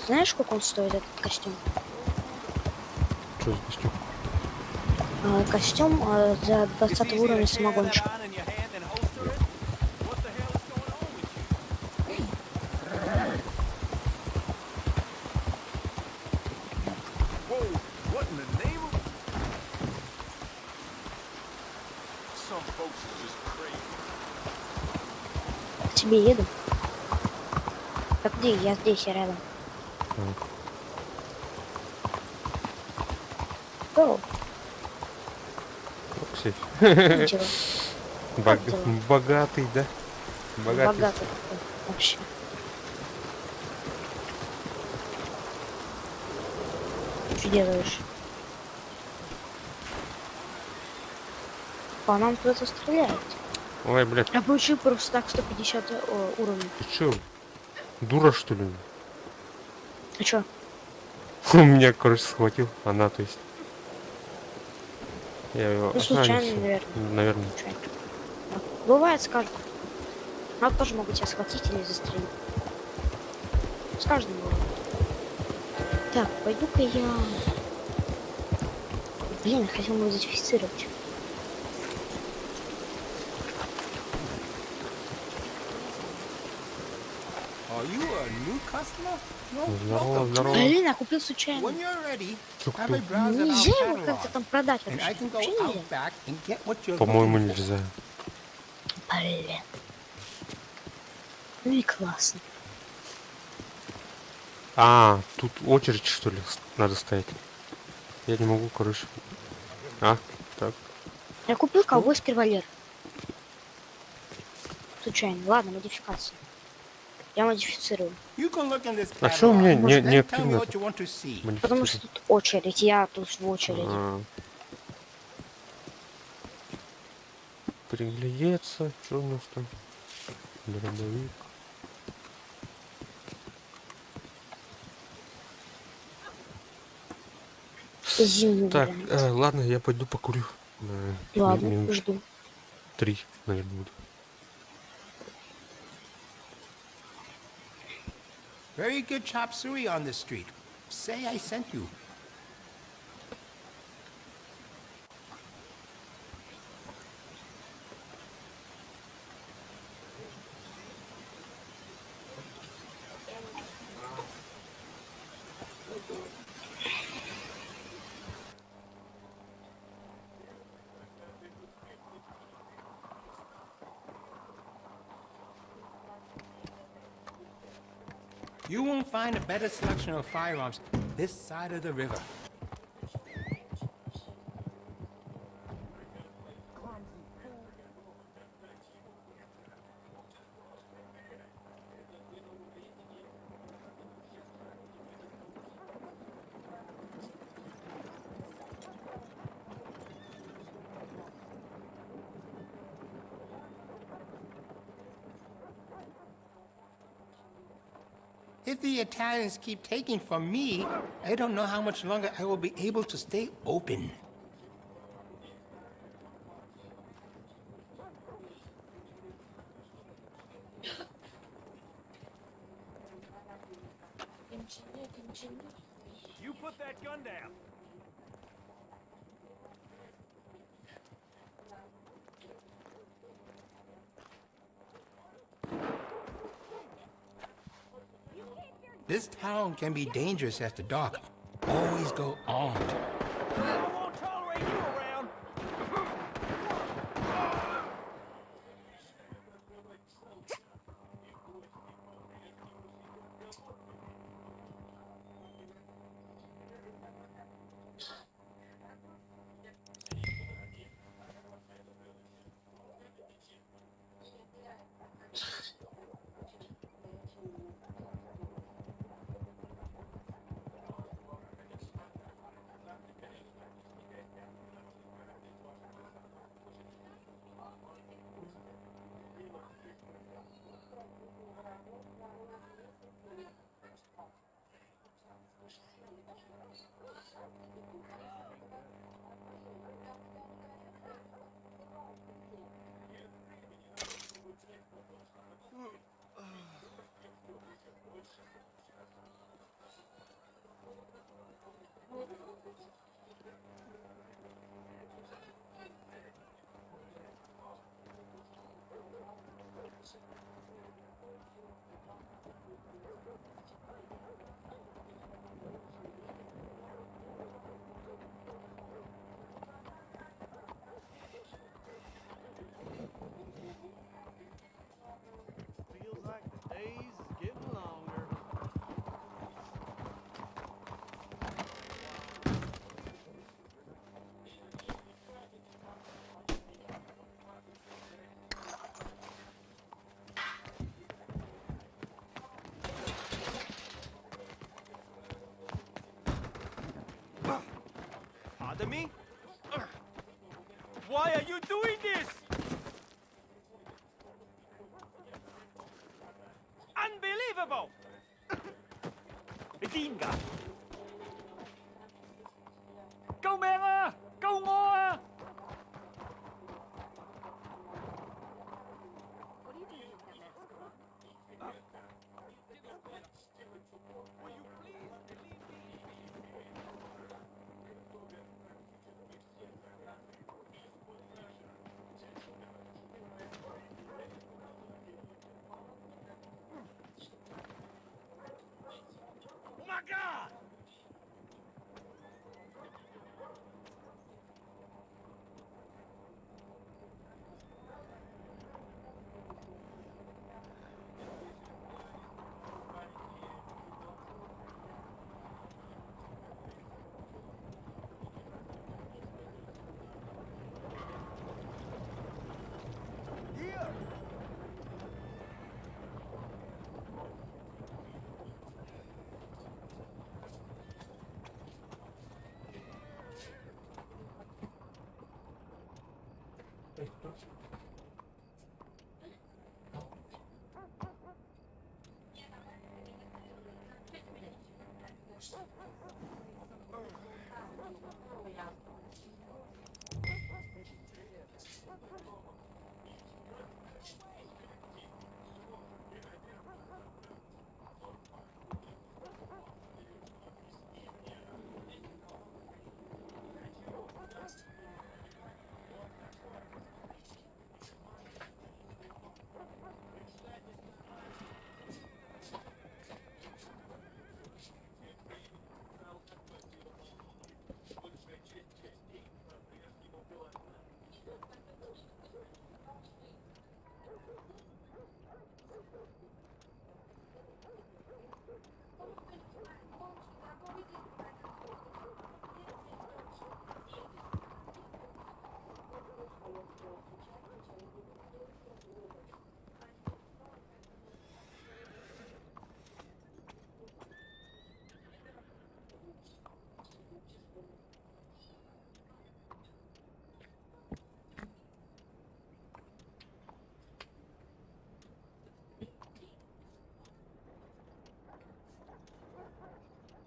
Знаешь, сколько он стоит, этот костюм? Что за костюм? Костюм за 20 уровня самогонщика. Whoa, what in the name of... Some folks is just crazy. К тебе еду. Так где? Я здесь, я рядом. О, Оксей. ничего. Богатый, да? Богатый. Богатый такой вообще. Что делаешь? По нам кто-то стреляет. Ой, блядь, Я получил просто так 150 уровней. ты чё? Дура, что ли? А чё? Он меня, короче, схватил. Она, то есть. Я его Ну, случайно, всё. наверное. Наверное. Случайно. Да. Бывает, скажут. Но тоже могут тебя схватить или застрелить. С каждым бывает. Так, пойду-ка я... Блин, хотел модифицировать. Are you a new customer? No, Здорово, welcome. здорово. Блин, я купил случайно. When you're ready, Чё have a купил? browse at our Нельзя его как-то catalog, там продать and I вообще. can go Вообще нельзя. out back and get what you're По-моему, looking for. нельзя. Блин. Ну и классно. А, тут очередь, что ли, надо стоять. Я не могу, короче. А, так. Я купил ковбойский револьвер. Случайно. Ладно, модификация. Я модифицирую. You can look in this А чё у меня catalog, не then tell me активно what you want to see. Потому что тут очередь. Я тут в очереди. Приглядеться, что у нас там? Дробовик. Зимний Так, вариант. ладно, я пойду покурю. Ладно, Минут жду. 3, наверное, буду. Very good chop suey on this street. Say I sent you. You won't find a better selection of firearms this side of the river. If the Italians keep taking from me, I don't know how much longer I will be able to stay open. You put that gun down. This town can be dangerous after dark. Always go armed. I won't tolerate you around. Feels like the days is getting longer. doing this? Unbelievable! Điên cả! Cứu mạng à! Cứu ngô à! Oh my God!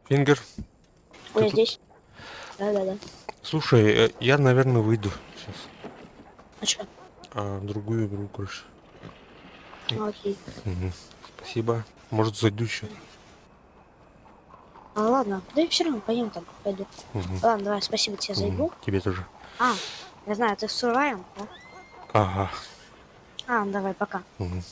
Фингер, Я тут- здесь. Да. слушай, я, наверное, выйду сейчас. А чё? В другую игру, короче. Окей. Мгм. Спасибо. Может, зайду еще. Ладно, да и все равно пойдем там, пойду. Мгм. Ладно, давай, спасибо тебе за игру. Тебе тоже. Я знаю, ты с Сурваем, да? Ага. Ну давай, пока. Мгм.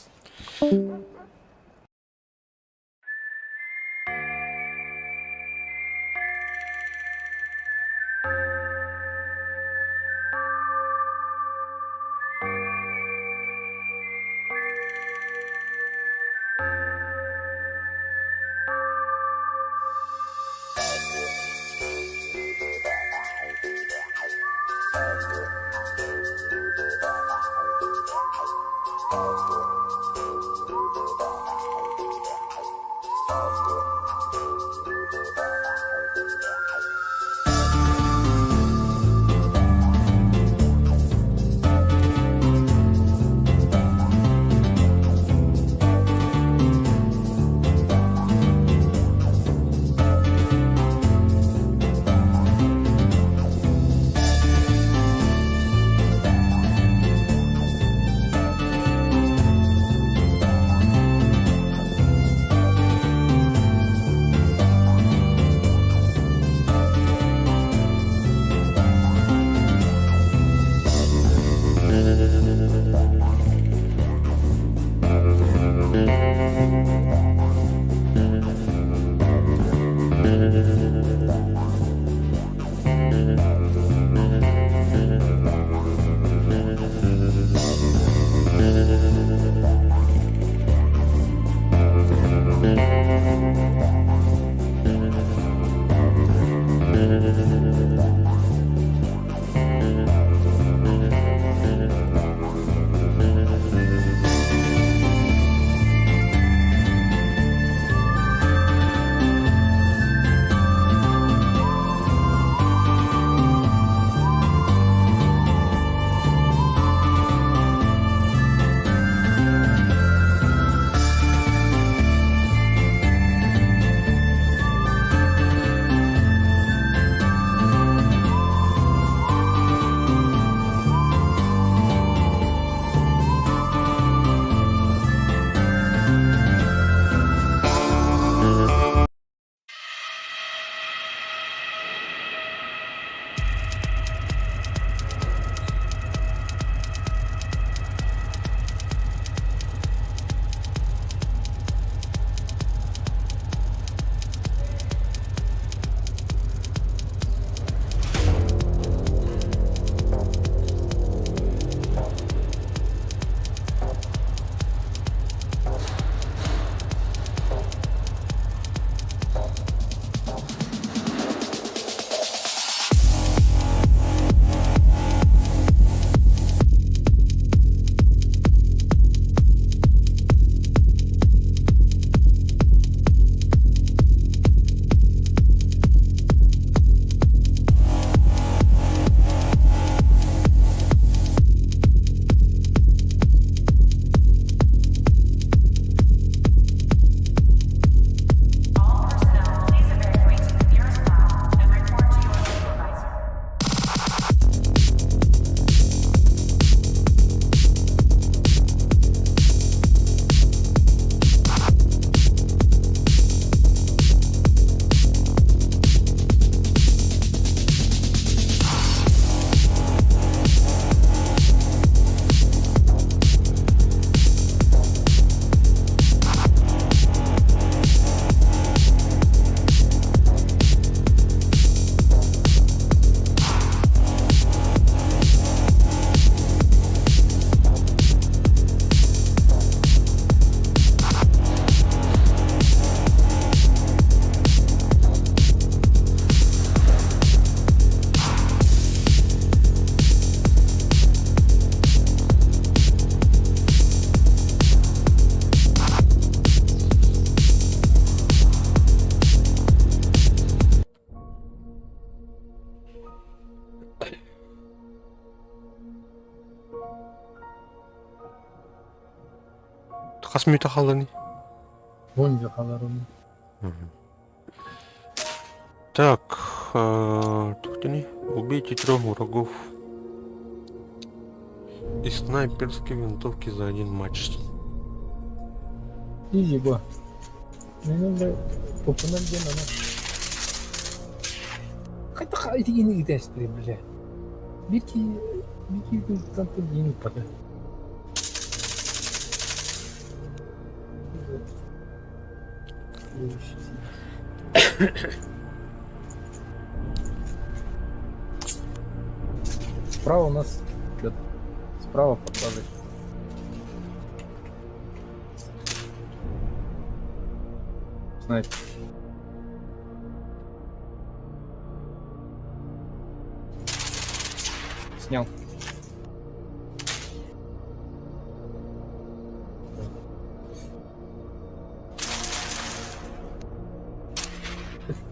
Хасмита халани. Вон қаларым. Так, туктини. Убейте 3 врагов. И снайперские винтовки за 1 матч. Изи, ба. Менің бай, попынан ден ана. Қайта қайта ені кетесіз бі, бля. Беки танты ені пада. Справа у нас справа подпадает. Снайпер. Снял.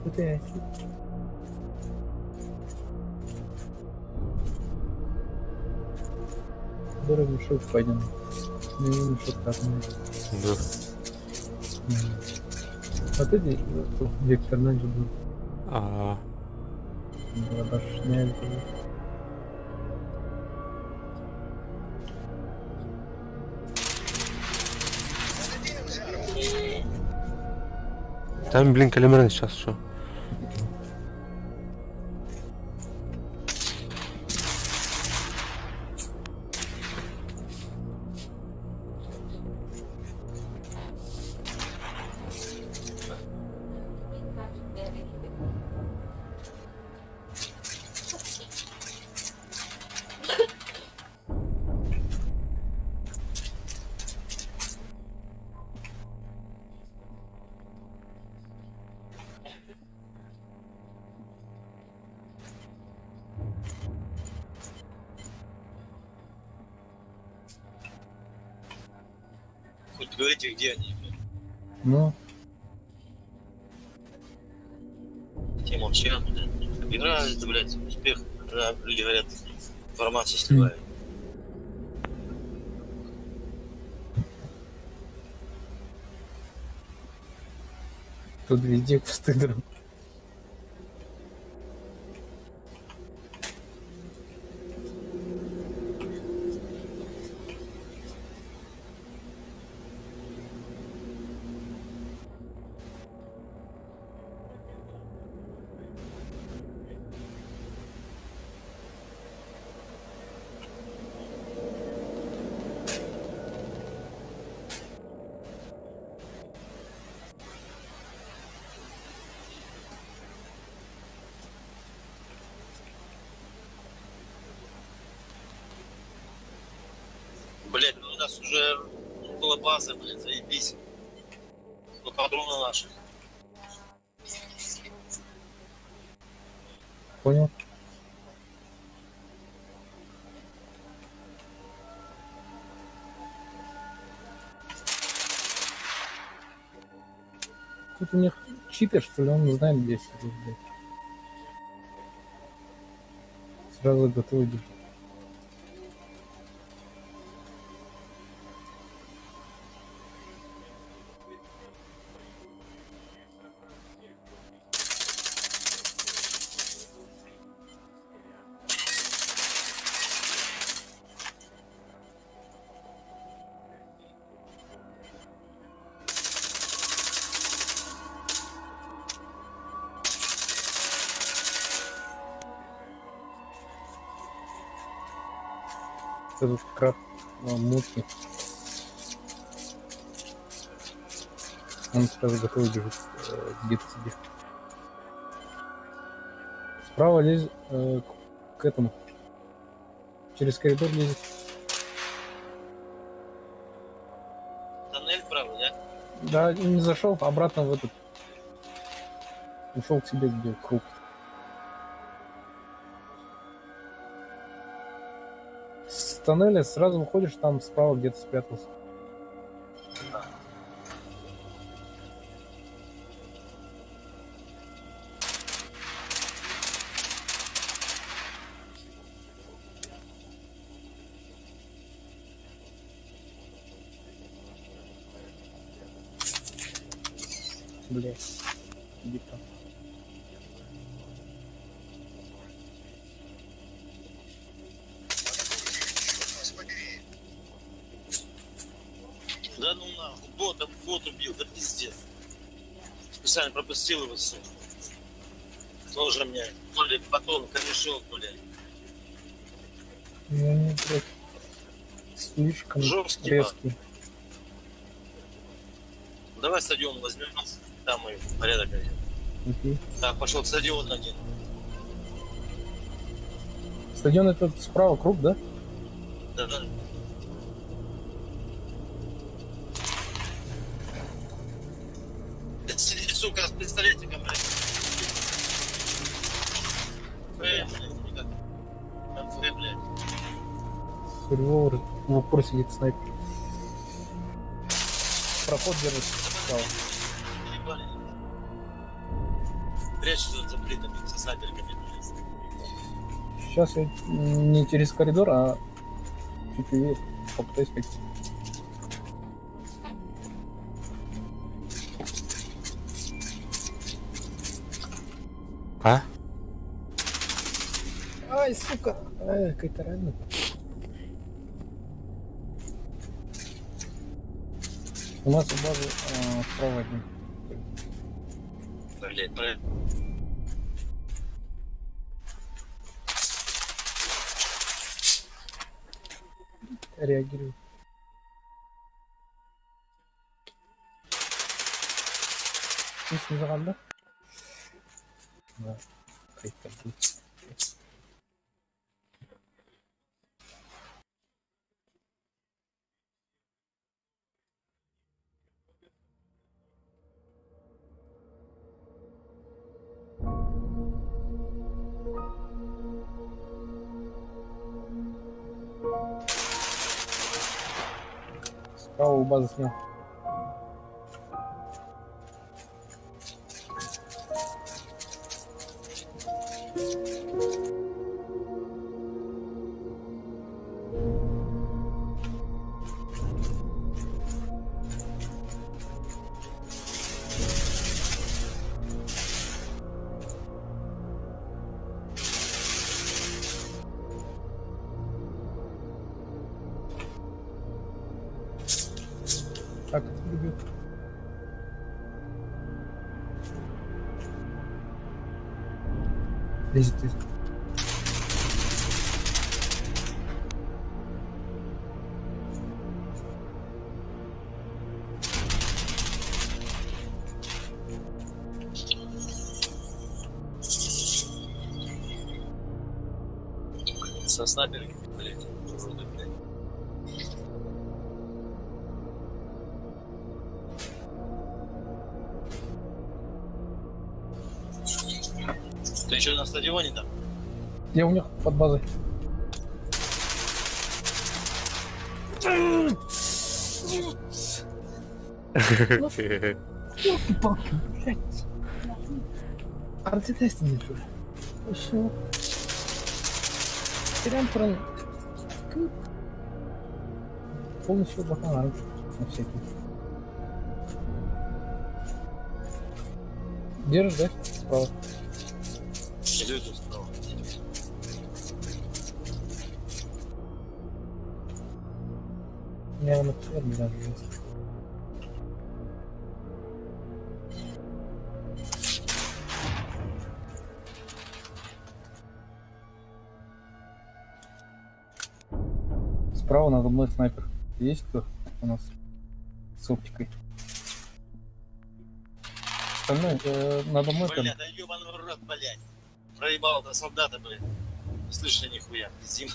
Это дорого мешок пойдем. Ну, мешок так не. Да. Вот эти вектор же был. А, Башня. там, блин, калимрен сейчас что? Хоть говорите, где они. Ну, Те молчат. Игра, это, блядь, успех, когда люди говорят, информацию сливают. тут везде пустых дров. Блядь, ну у нас уже около базы, блядь, заебись. Ну, патроны наши. Понял? Тут у них читер, что ли, он не знает, где сидит, блядь. Сразу готовый держит. Этот краб мутный. Он сразу готовый держит где-то себе. Справа лезет к этому. Через коридор лезет. Тоннель правый, да? Да, не зашел, обратно в этот. Ушел к себе, где круг. С тоннеля сразу выходишь, там справа где-то спрятался. Блять. Иди там. Да ну нахуй, бот убил, да пиздец. Специально пропустил его все. Тоже мне, то ли потом корешок, блядь. Ну, они, блядь, слишком Жёсткий, резкий. Давай стадион возьмем, там и порядок один. Окей. Так, пошел стадион один. Стадион этот справа, круг, да? Да. Сидит, сука, с пистолетиком, блядь. Никак. МФ, блядь. С револьвера в упор сидит снайпер. Проход держит справа. Ебали. Прячется за плитами, со снайперками, блядь. Сейчас я не через коридор, а чуть левее попытаюсь пойти. А? Ай, сука! Ай, какая-то рана. У нас у базы справа один. Блядь, правильно. Реагирую. Здесь не загадно? Да. Какая-то будет. Справа у базы снял. Так, любит. Лезет. Со снайперами, блядь, уроды, блядь. Ты еще на стадионе там? Я у них под базой. Ёлки-палки, блядь. Антитесты не чуешь. Все. Терянтрон. Полностью баханал. На всякий. Держишь, да? Справа. Иду тут справа. Я на ферме даже есть. Справа надо мной снайпер. Есть кто у нас с оптикой? Остальное надо мной там. Бля, да ёбаный рот, блядь. Проебал до солдата, блядь. Не слышно нихуя, пиздим.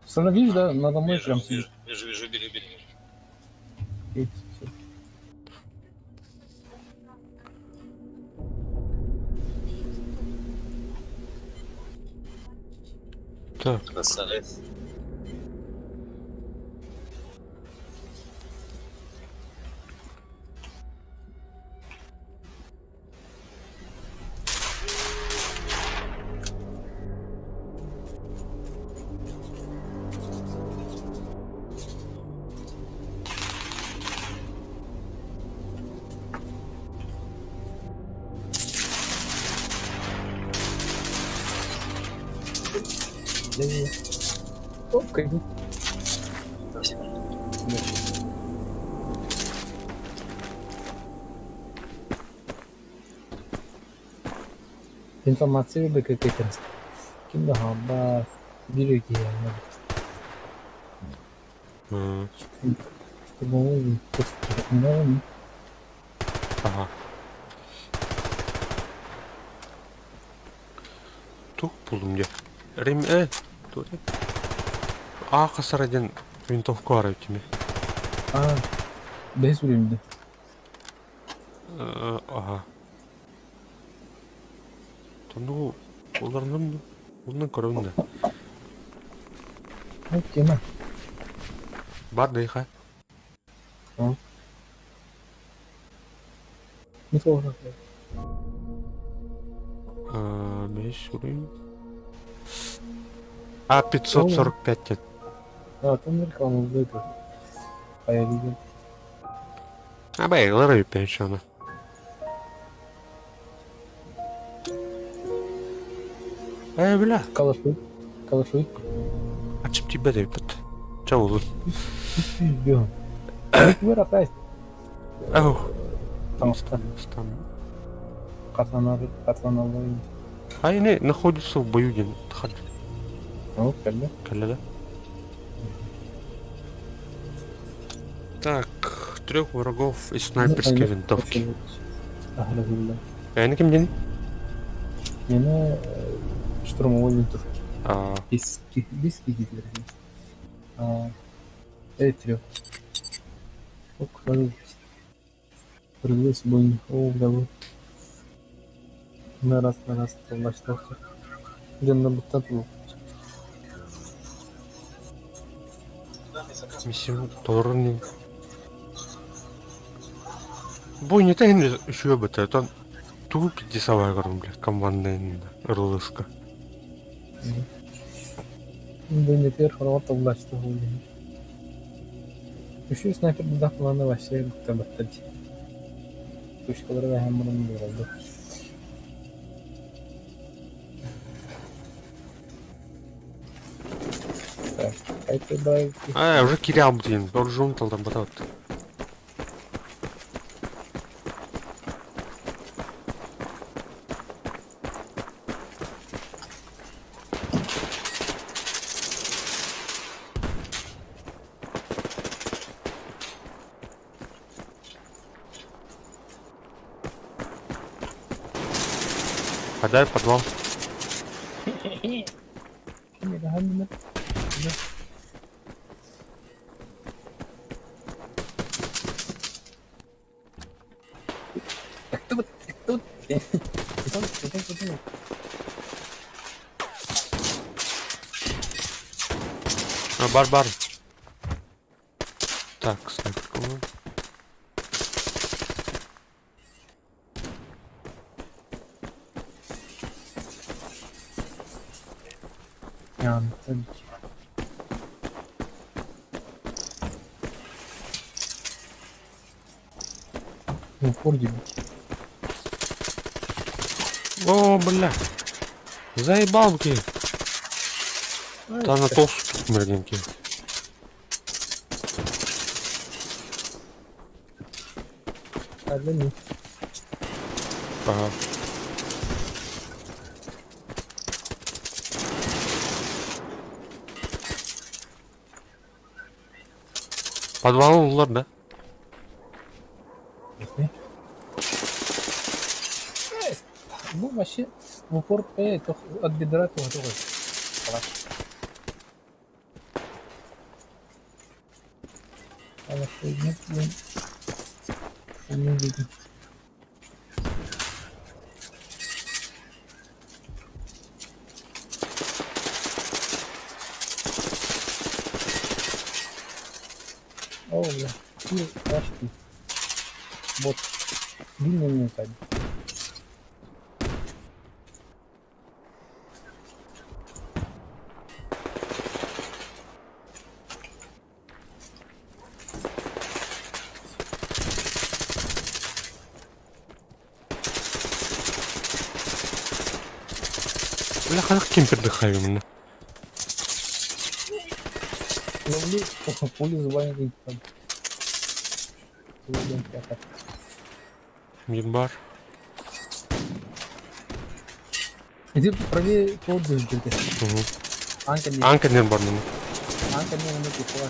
Остальное видишь, да? Надо мной прям сидит. Вижу, бери. Окей, всё. Так, Красавец. Блин. Оп, кайду. Информация бы какая-то. Kim daha bak. Biri ki yani. İşte bu oyun. Ne oyun? Ага. Тух булдым я. Туре. Касараден винтовку арайт тиме. Без üründe. Ага. Ну, оларның көрөүндө. Ne kime? Бар дейха. Ne toprak? Меш урин. 545 дед. Там рекламу выиграл. А я видел. Байлар пенсионы. Бля. Калашуй. Açıp tipe de bit. Çavulun. Üzüyorum. Ver atay. Ау. Там Там. Катлановый. Они находятся в бою, где хад. Ну, когда? Да? Так, 3 врагов и снайперские винтовки. Ага, Они кем день? Yine штурмовой винтовки. Биски гитлер. Трех. Прыгнуть бой. Давай. На раз башталка. Жанна буттату. Миссия Торни. Бой не тайны еще бы это тупо 50-я гором, блядь, командная рулыска. Дөньятер хорват областы болды. Үші снайпер дақыланы вообще бұқтабаттады. Пушкаларға һәм мұның болды. Так, қайты бай. Уже кирям, блин, уже умтал там батат. Подай в подвал. Бар. Так, снайперку. Ну, Форди. О, бля. Заебалки. Та на толсту смердинки. Одни. Ага. Подвал улар, да? Ну, вообще, в упор от бедра к мотору. Нет, не видно. О, бля, пашки. Вот, длинный не так. Бля, как кемпер дыхаю именно. Пули звонит там. Мидбар. Иди правее полдень где-то. Угу. Анка не. Анка не барнım. Анка не на кухне.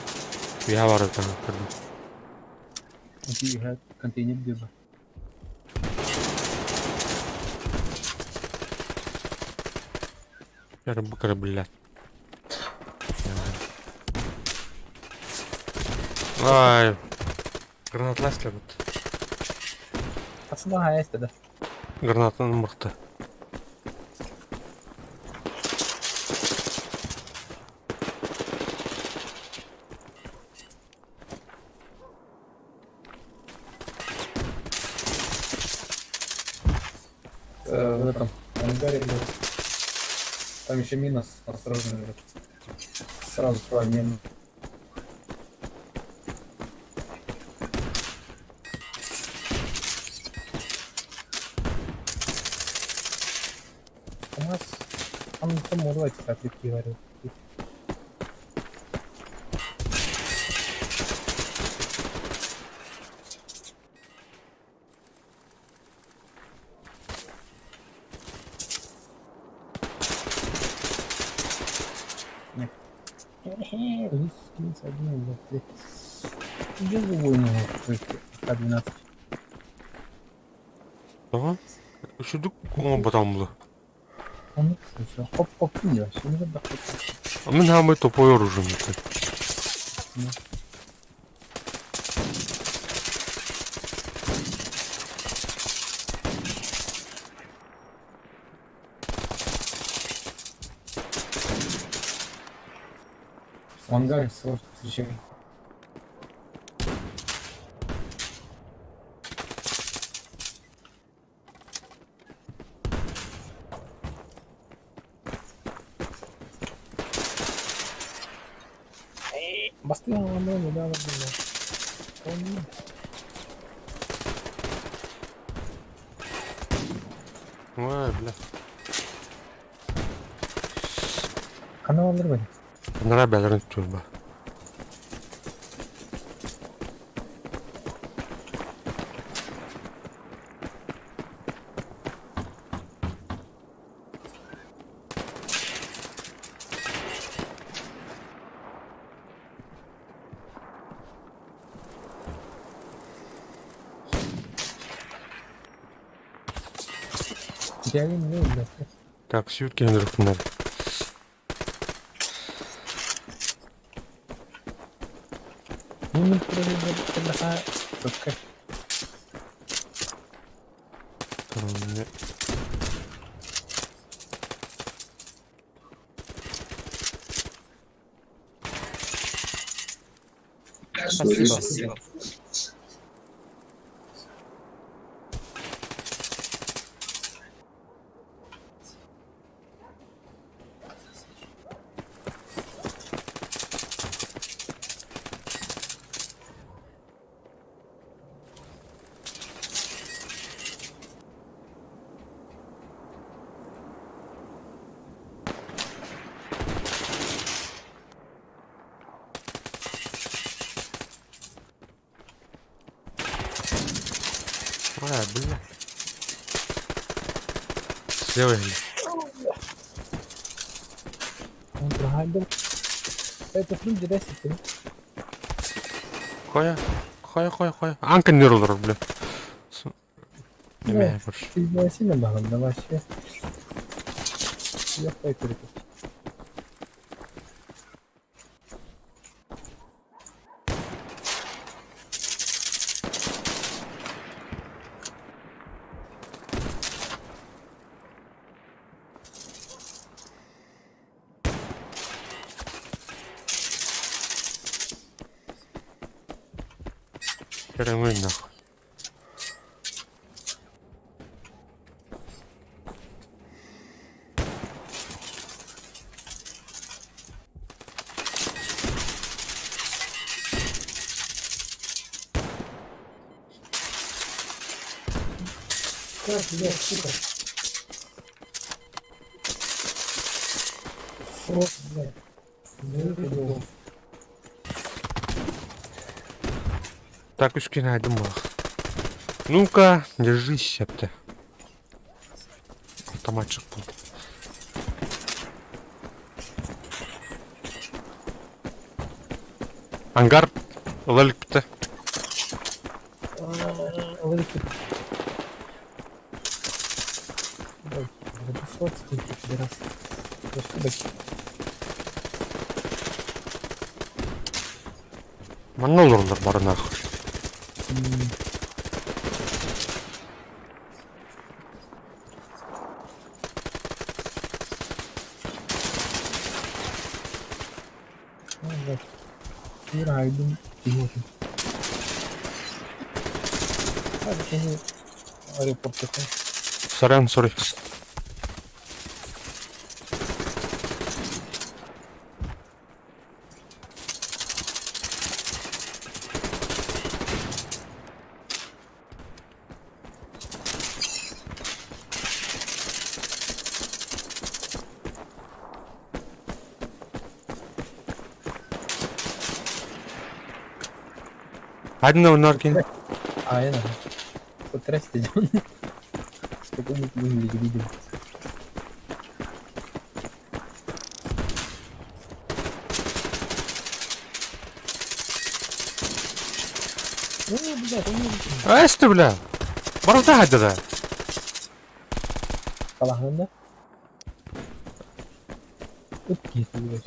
Я var там. Иди контейнер где-то. Я букара, блядь. Ай. Гранатlasklar вот. Aslında hayal istedi. Granatın mıhtı. В этом ангаре, блядь. Там еще минус, осторожно, блядь. Сразу твой мин. У нас там урвать, как я говорю. Лис один, блядь. Иди в войну, К-12. Tamam. Üşüdük ama batamlı. Он все, хоп-хоп, не вообще не отдохнуть. А ми нами тупою оружием. В ангаре сразу встречаем. Бастыга ломали, да, ладно. Ай, бля. Канал алырбай. Нара бәлерін түтір ба. Я не знаю, блядь. Так, сүйт кендірік надо. Ну, это только. Не. Спасибо. Ай, бля. Слева я. Он прогадил. Это фринджи, да, сеть? Хоя. Анка не рулер, бля. Не больше. Ты не сильно багал, да вообще. Я файтерик. Перемыть нахуй. Как, блядь, сука. Вот, блядь. Так, ускинай, думал. Ну-ка, держись, щепте. Автоматчик был. Ангар, лелькте. Великий. Ой, Висоцький, підраз. Господи. Манолурлар бар нахуй. Райден пілотом. А, це не аеропорт такий. Сорян, сори. Одно норкин. А, я знаю. Потрясти идем. Сколько мы видели. О, блядь, он не Ась ты, бля. Борода hadi da. Kalahında. Öp kesiyor.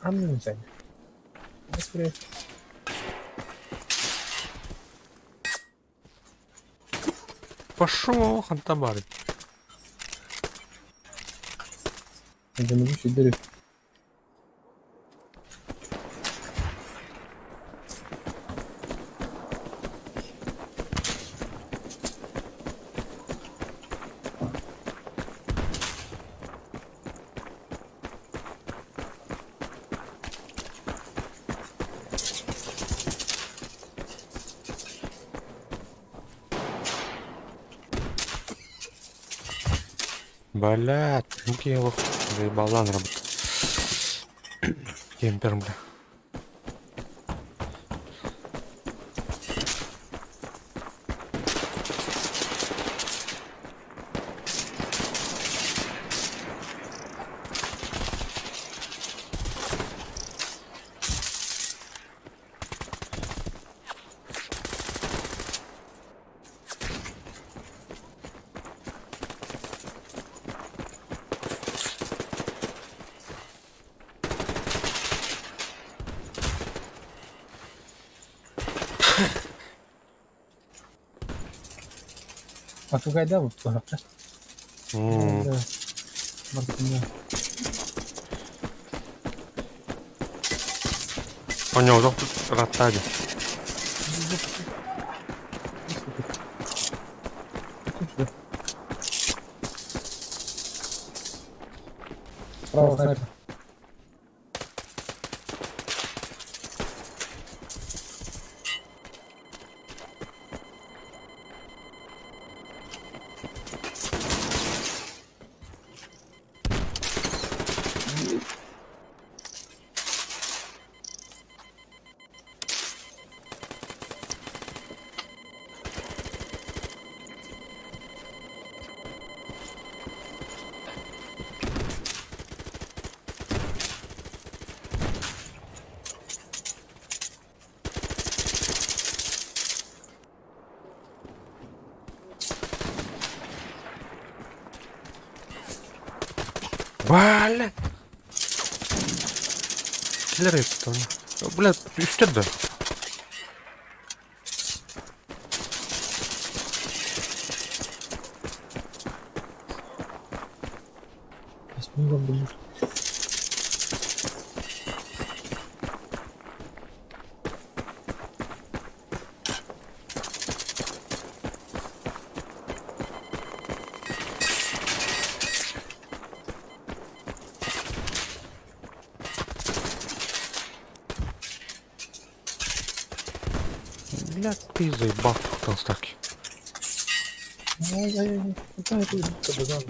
Anlıyorum seni. Buraya. Пошел, хантабары. Я не вижу дыры. Блядь, руки его заебал, ладно, работа. Кемпер, бля. А tu gaideam фотография? Да. Мартина. Понял, вот тут ротади. Справа снайпер. Блядь. Киллеры что ли? Блядь, еще да. Посмотрим, блин. Блядь, ты заебал констаки. Ай-яй-яй, куда это побежал?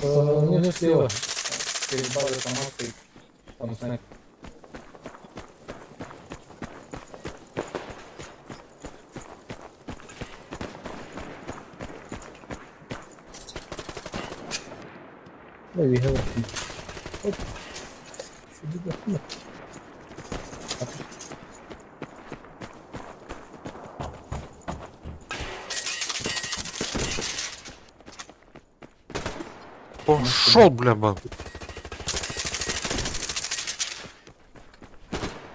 Внизу слева. Перед базой автоматской. Там снайпер. Ой, видел. Оп. Сиди, да. Пошел, бля, бал.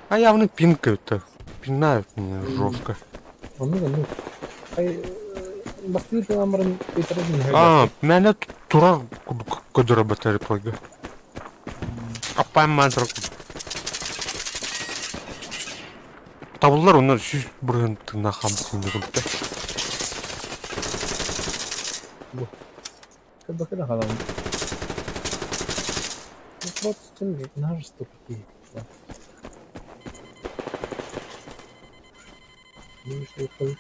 А явно пинкают-то. Пинают меня жестко. Ну. Басты амрын итердин. Меня тура кудура батарея плага. Апай мантра. Табылар оны сүйіп бүрген нахамсын деп. Bakın halam. Вот что наши ступки. Ну что это?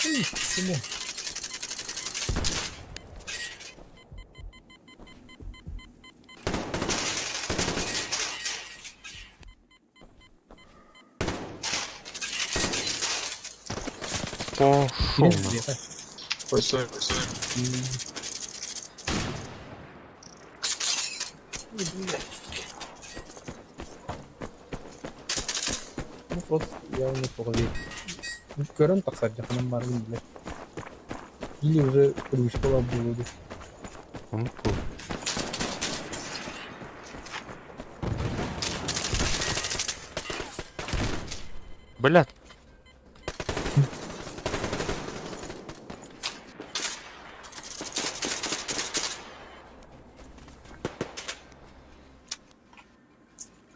Почему? Пошел. Постой. Ну вот, я не погоди. Ну, көрін тақсар жақынан барғым біле. Или уже привычка было. Он пол. Блядь.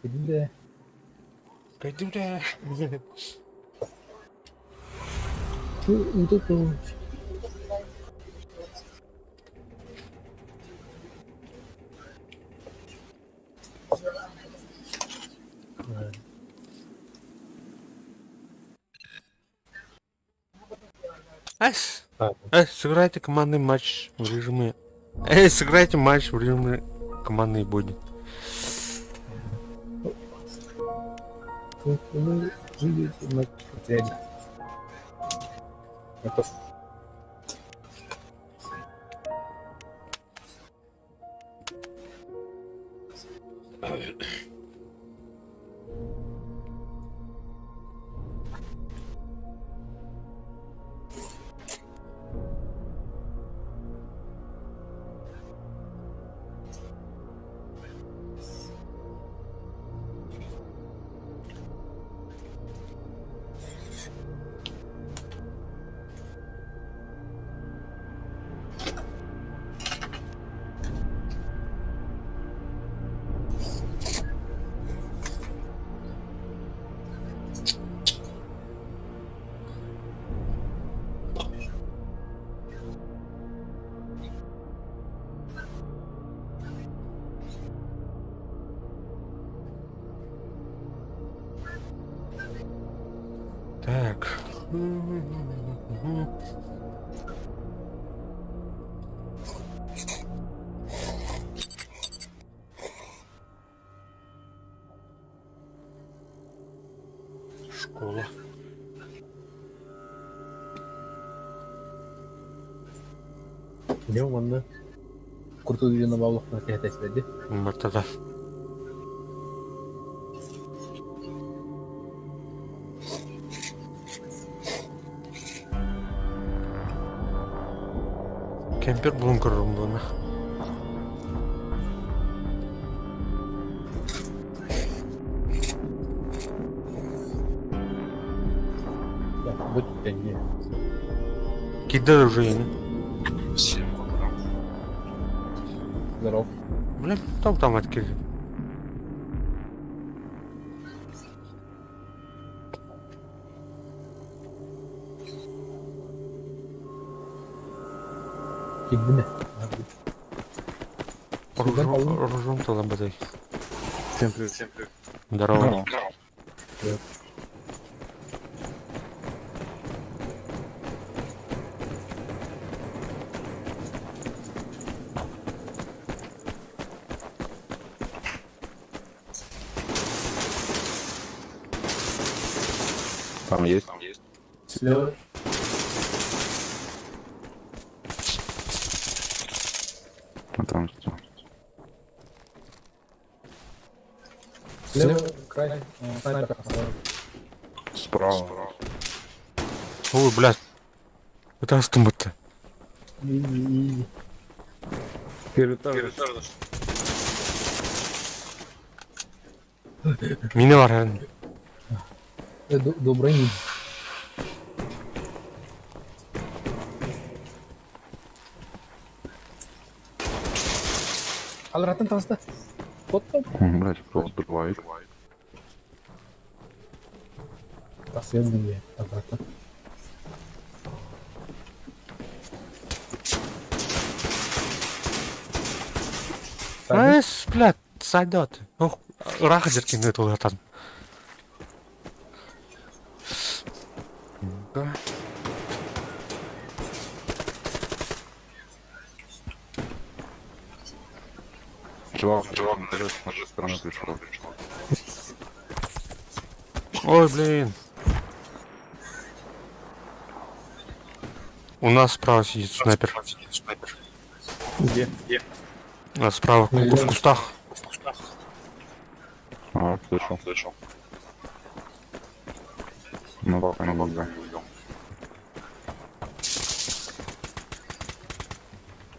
Где? Пойди, бля. Вот это. Сыграйте командный матч в режиме. Сыграйте матч в режиме командной боди. Вы живете на отряде. Готов. Так. Школа. Не уманды. Курту үйрені баулықпен кәтесілі де. Мартада. Кемпер бункер румдуна. Так, будь тенге. Кидай уже. Всем. Здоров. Блин, там открыли. Кидді ме? Ружом то лабадай. Всем привет. Здорово. Там есть. Слева. А там что? Слева, край. Снайпер. Справа. Ой, блядь. Это астумбы-то. Изи. Мина var yani. Добрый день. Алратын таста. Потом. Блять, просто бывает. Последний обратно. Эс, блядь, сойдет. Ох, раха деркин это улатан. Чувак, интерес с нашей стороны пришел. Ой, блин. У нас справа сидит снайпер. Где? А справа в кустах. А, слышал. Ну, пока не видел.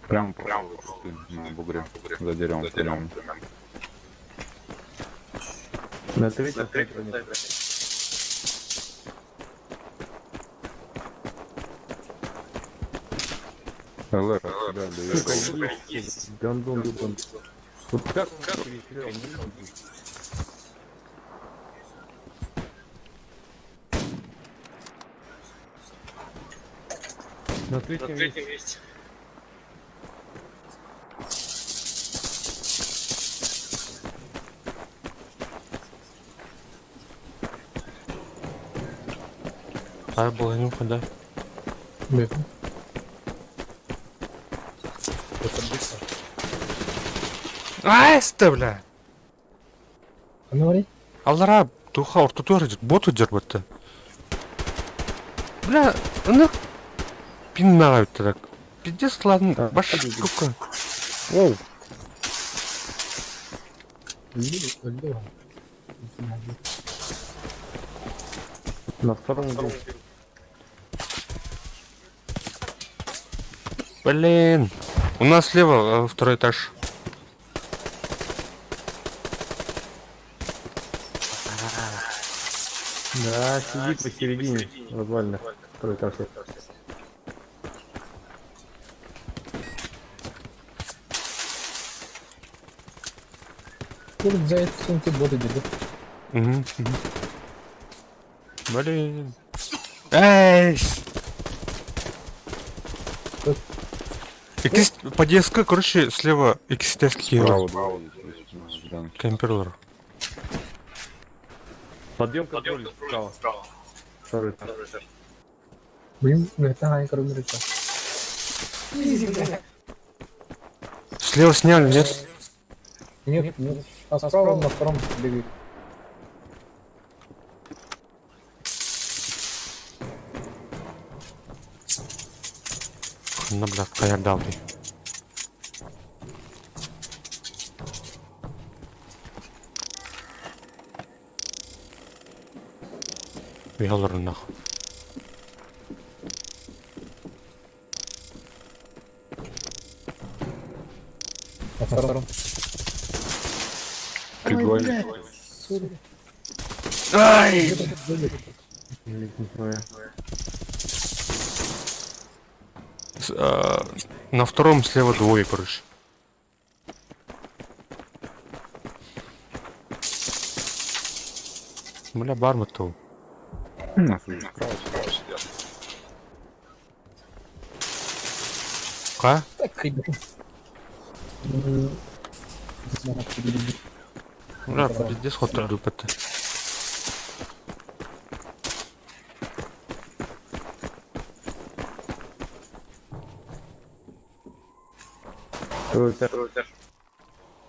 Прямо на бугре. За деревом. На третьем. ЛР, да, Гандон. Вот как на третьем месте. А была нюха, да? месте. Айсты, бля. Говори. Аллара, туха, ортутуар идет, боту дербатты. Бля, ну... Пинают так. Пиздец, ладно, баш, сколько. Оу. На втором углу. Блин. У нас слева второй этаж. Да, сидит посередине. Нормально. Второй этаж. Будет за это сумки боты бегут. Угу. Блин. Эй! По ДСК, короче, слева экстерский Право, кемперлер. Подъем контроль справа. Второй этаж. Блин, это ай, короче. Слева сняли, нет? Нет. А справа на втором бегает. Ну, бля, каярдал ты. Ялыр нахуй. На втором. Прикольно. Ай! На втором слева двое, короче. Бля, барматов. Справа сидят. Ка? Так, ребята. Бля, пиздец, ход ДПТ.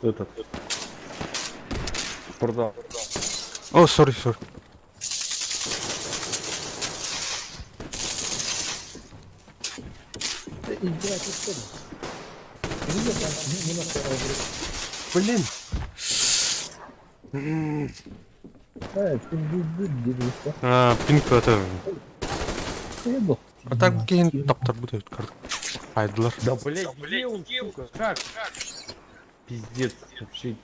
Этот. Продал. О, сори. Играть и что? Видишь, там минус второй Блин. дедушка. Пинг это... Съебал. А так кейн таптар будет карт. Айдлер. Да блять, где он, сука? Как? Пиздец, вообще.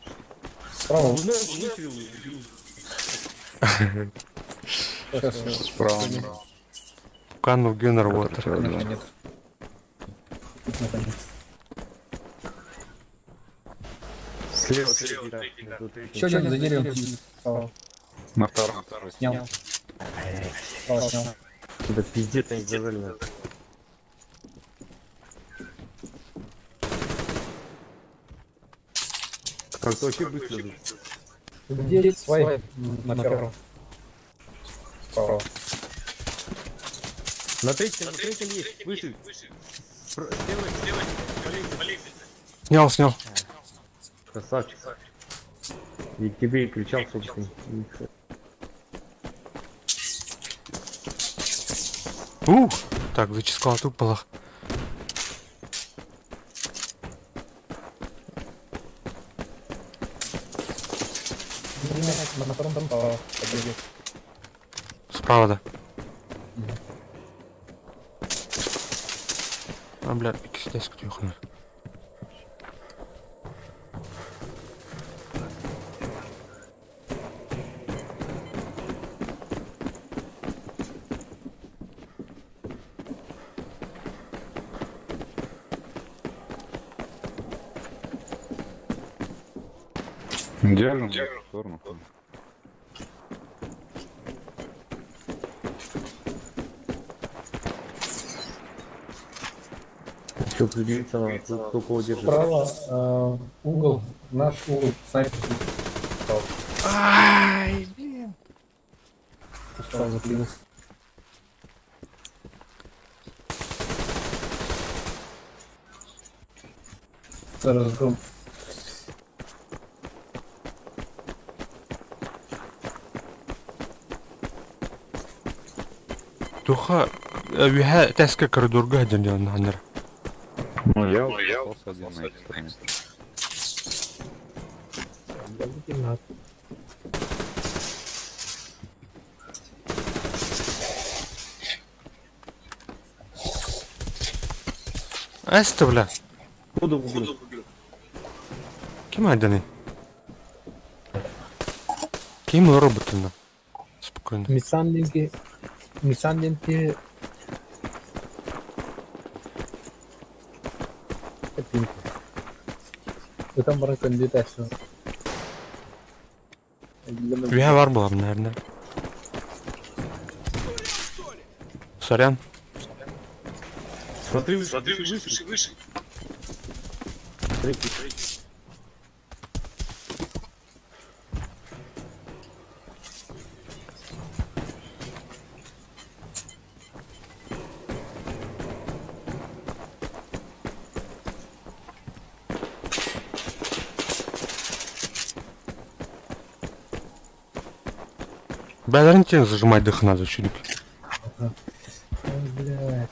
Справа. Справа. Кану Генер Уотер. Наконец. Наконец. Слева. Еще один за деревом. Справа. На втором. Снял. Справа снял. Да пиздец, они завалили. Как-то вообще быстро. Где свай? На первом. Справа. На третьем есть. Выше. Снял. Красавчик. И тебе и кричал, собственно. Так, зачискал тут полах. На втором там справа. Побеги. Справа, да. А, бля, здесь кто-то. Держим в сторону. Что, придется надо, кто кого держит? Справа угол. Наш угол. Снайпер. Ай, блин. Справа заклинился. Зараз гром. Туха, виха таска коридорга ден нанер. Ну я остался один на этой стороне. Аста, бля. Буду убил. Кем айданы? Кем роботы? Спокойно. Мисандинки. Вы там баран кандидатство. Виха var bu abi nerede? Сорян. Смотри, выше. Бля, тебе зажимать дых надо, чудик. Ой, блядь.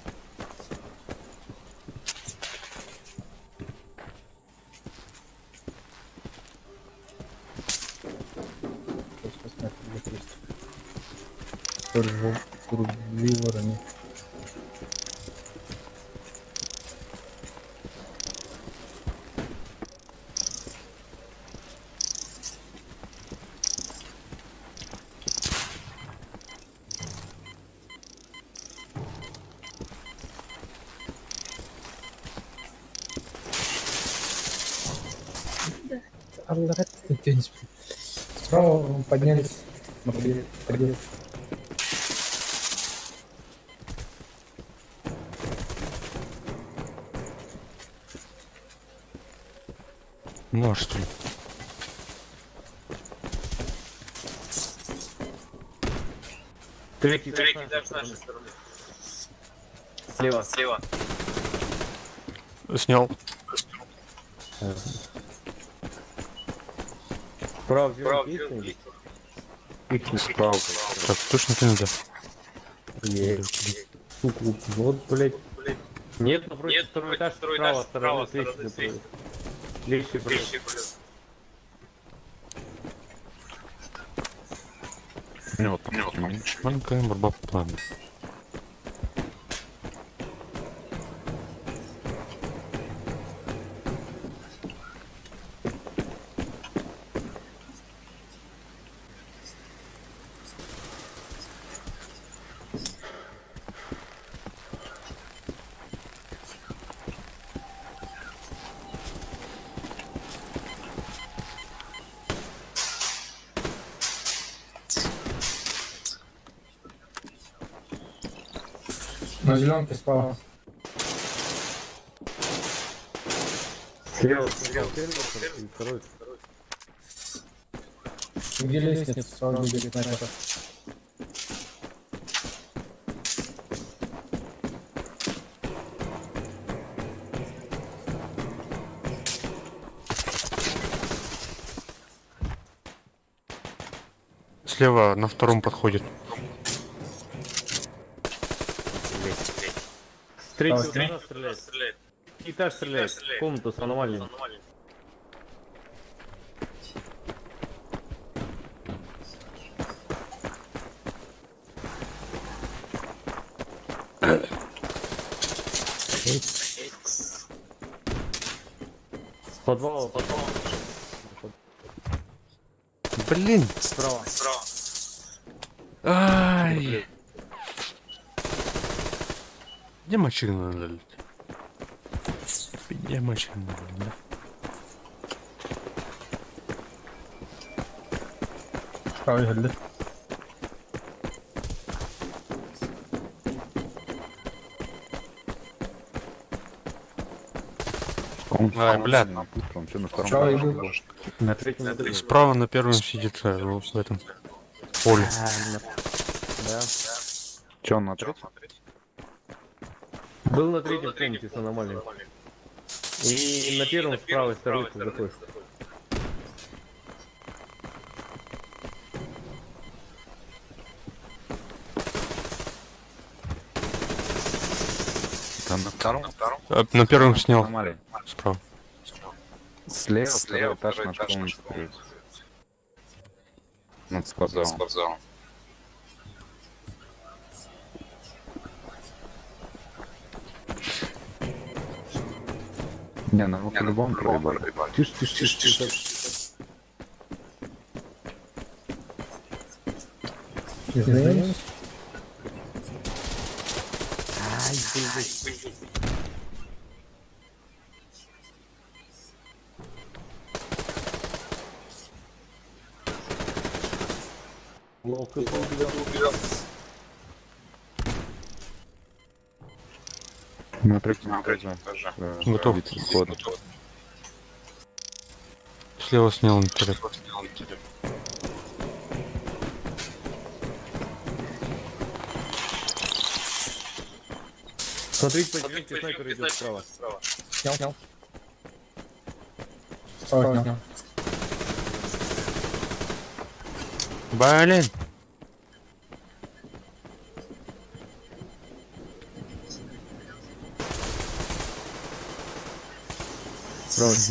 Турбиворами. Справа поднялись. Смотри, поднялись. Ну а что ли? Третий этаж с нашей стороны. Слева. Снял. Справа зеленый есть кто-нибудь? Их не справа. Так, точно ты надо. Есть. Сука, вот, блядь. Нет, напротив, второй этаж справа, стороны лестницы. Легче, блядь. Маленькая борьба по плану. На зеленке справа. Слева первый, и второй. Где лестница? Справа где снайпер. Слева на втором подходит. С третьего этажа стреляет. Этаж стреляет. В комнату с аномалией. С подвала. Блин. Справа. Ай. Где машина надо лить? Где машина надо, да? Справа geldi. Ай, блядь. Справа иду. На третьем этаже. Справа на первом сидит вот в этом поле. Да. Че, он на третьем? Был на третьем комнате с аномалией. И на первом с правой стороны заходишь. Там на втором? На первом снял. Аномалия. Справа. Слева, второй этаж наш полностью строится. Над спортзалом. Не, ну по-любому проебали. Тише. Извиняюсь. Ловко убегал. На третьем этаже. Готов. Входа. Слева снял интерес. Смотрите, поднимите, снайпер идет справа. Снял. Справа снял. Блин.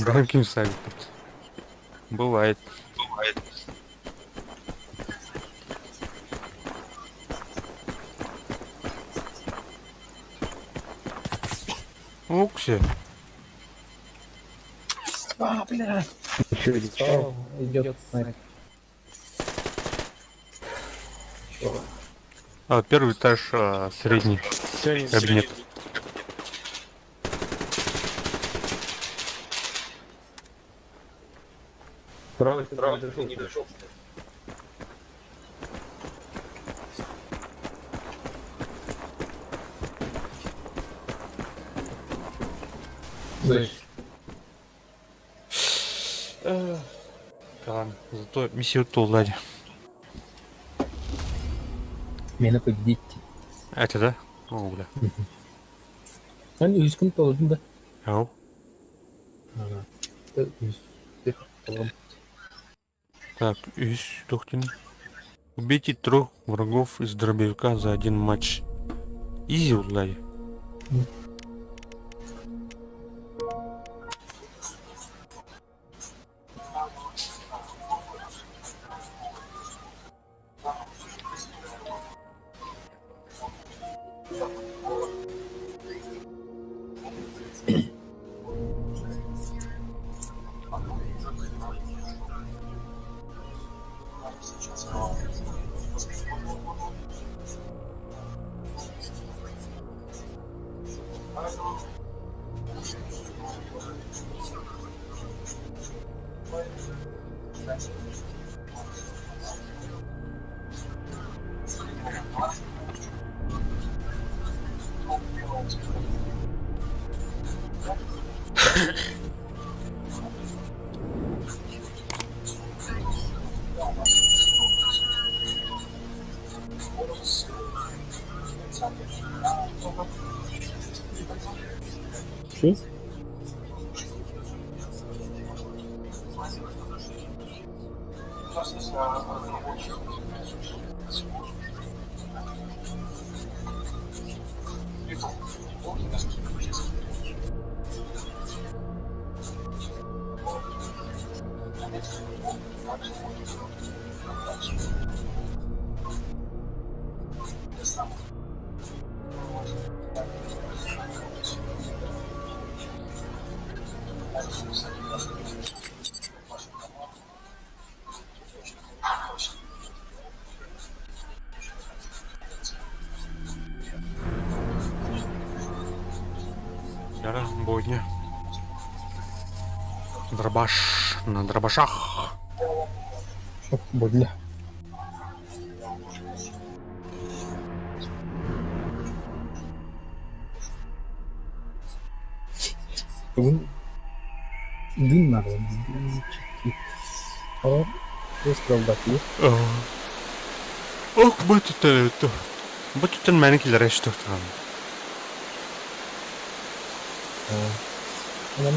Каким сами? Бывает. Укси. Еще один. Справа идет снайпер. Первый этаж, средний кабинет. Правый не дошел. Ладно, зато миссию то ладно. Мені победить. Это да? О, бля. Sen 100 gün doldun da. Ау. Ага. Да, 100. Tamam. Так, Тухтин. Убейте 3 врагов из дробовика за 1 матч. Изи, удлай. Что? Зараз бойня. Дробаш на дробашах. Что? Бодня. Дым надо. Дымчики. О, скролдaki. Ох, батюта это. Батютан менекилер что там. Она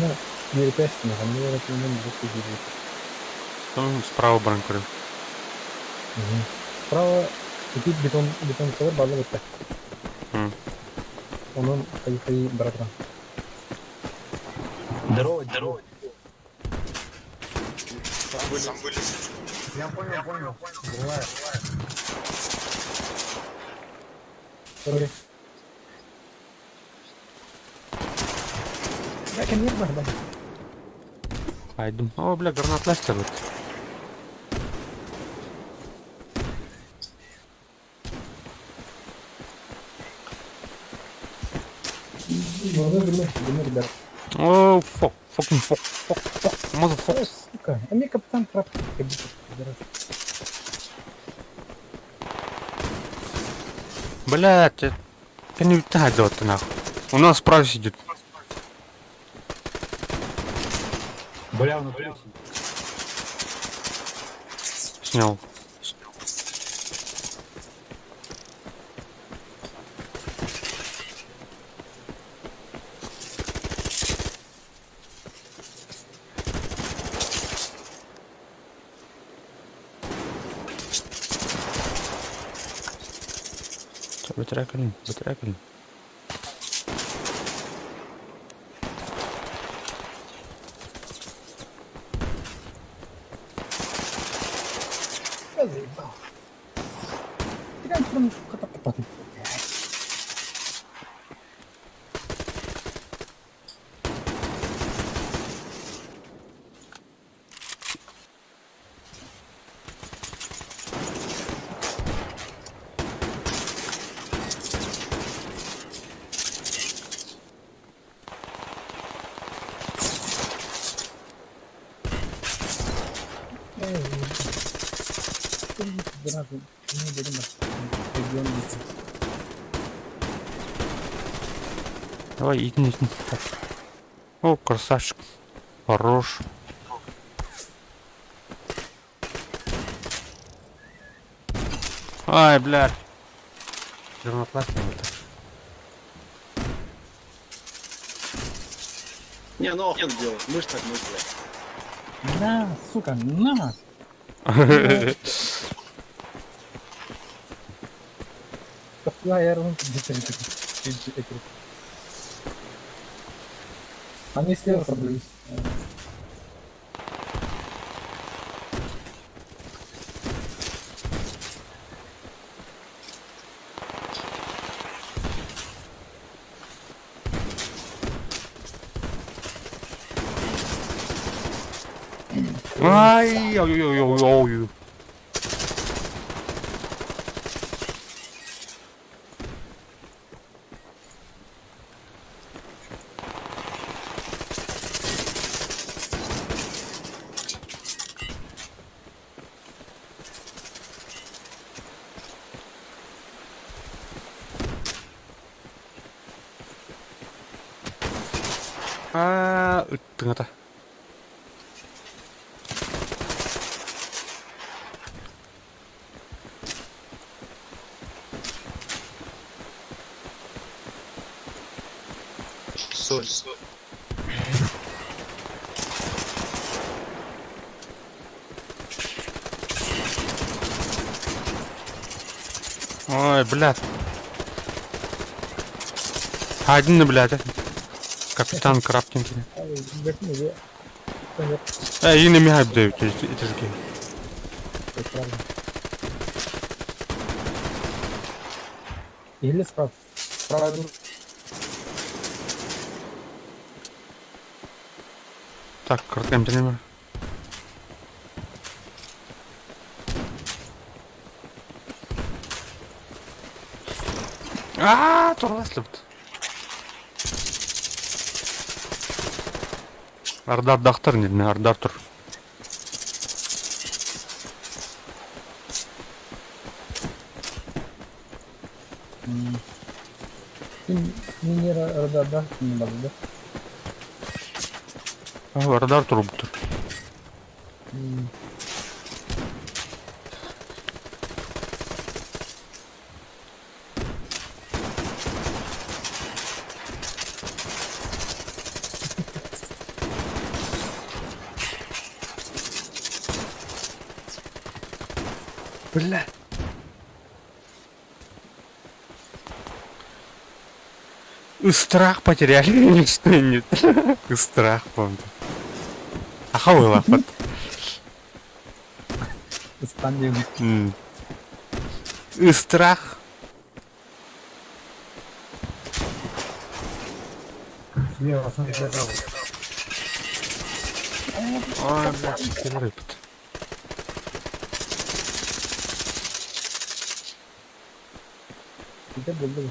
не пестина, а мне это не может быть. Там справа бранкурю. Справа тут бетон ковер база вот. Он хай братан. Здорово. Сам вылез. Я понял. Бывает. Sorry. Я, конечно, да. Пойду. О, бля, гранат ластер вот. Думаю, ребят. О, фок, мазафок. Сука, а мне капитан трап. Блять, я не вытягивай ты нахуй. У нас справа сидит. Бля, он прям. Снял. Батракалин. Я заебал. Прям кота попадает. Сразу не будем региониться. Давай, иди. О, красавчик. Хорош. Ай, блядь. Чернопластиковый. Не, ну охуенно делать. Мы ж так мысли. На, сука, на! Какая я равно они слева собрались. Ай, ой-ой-ой-ой-ой. Ternyata. Sorry. Ой, блядь. Один, блядь. Капитан Крафтинг. Yine mi hype diyor Türkiye? Или справа. Справа. Так, коротким тенемер. Турваслыпты. Ардар дақтар не ардар тұр. Мини радарда не надо, да? Ардар тұр бұтыр. Бля. Страх потеряли, что нет. Страх, помню. А хавай лафат. Страх. Слева, смотри, Ой, блядь, рыбт. Где был?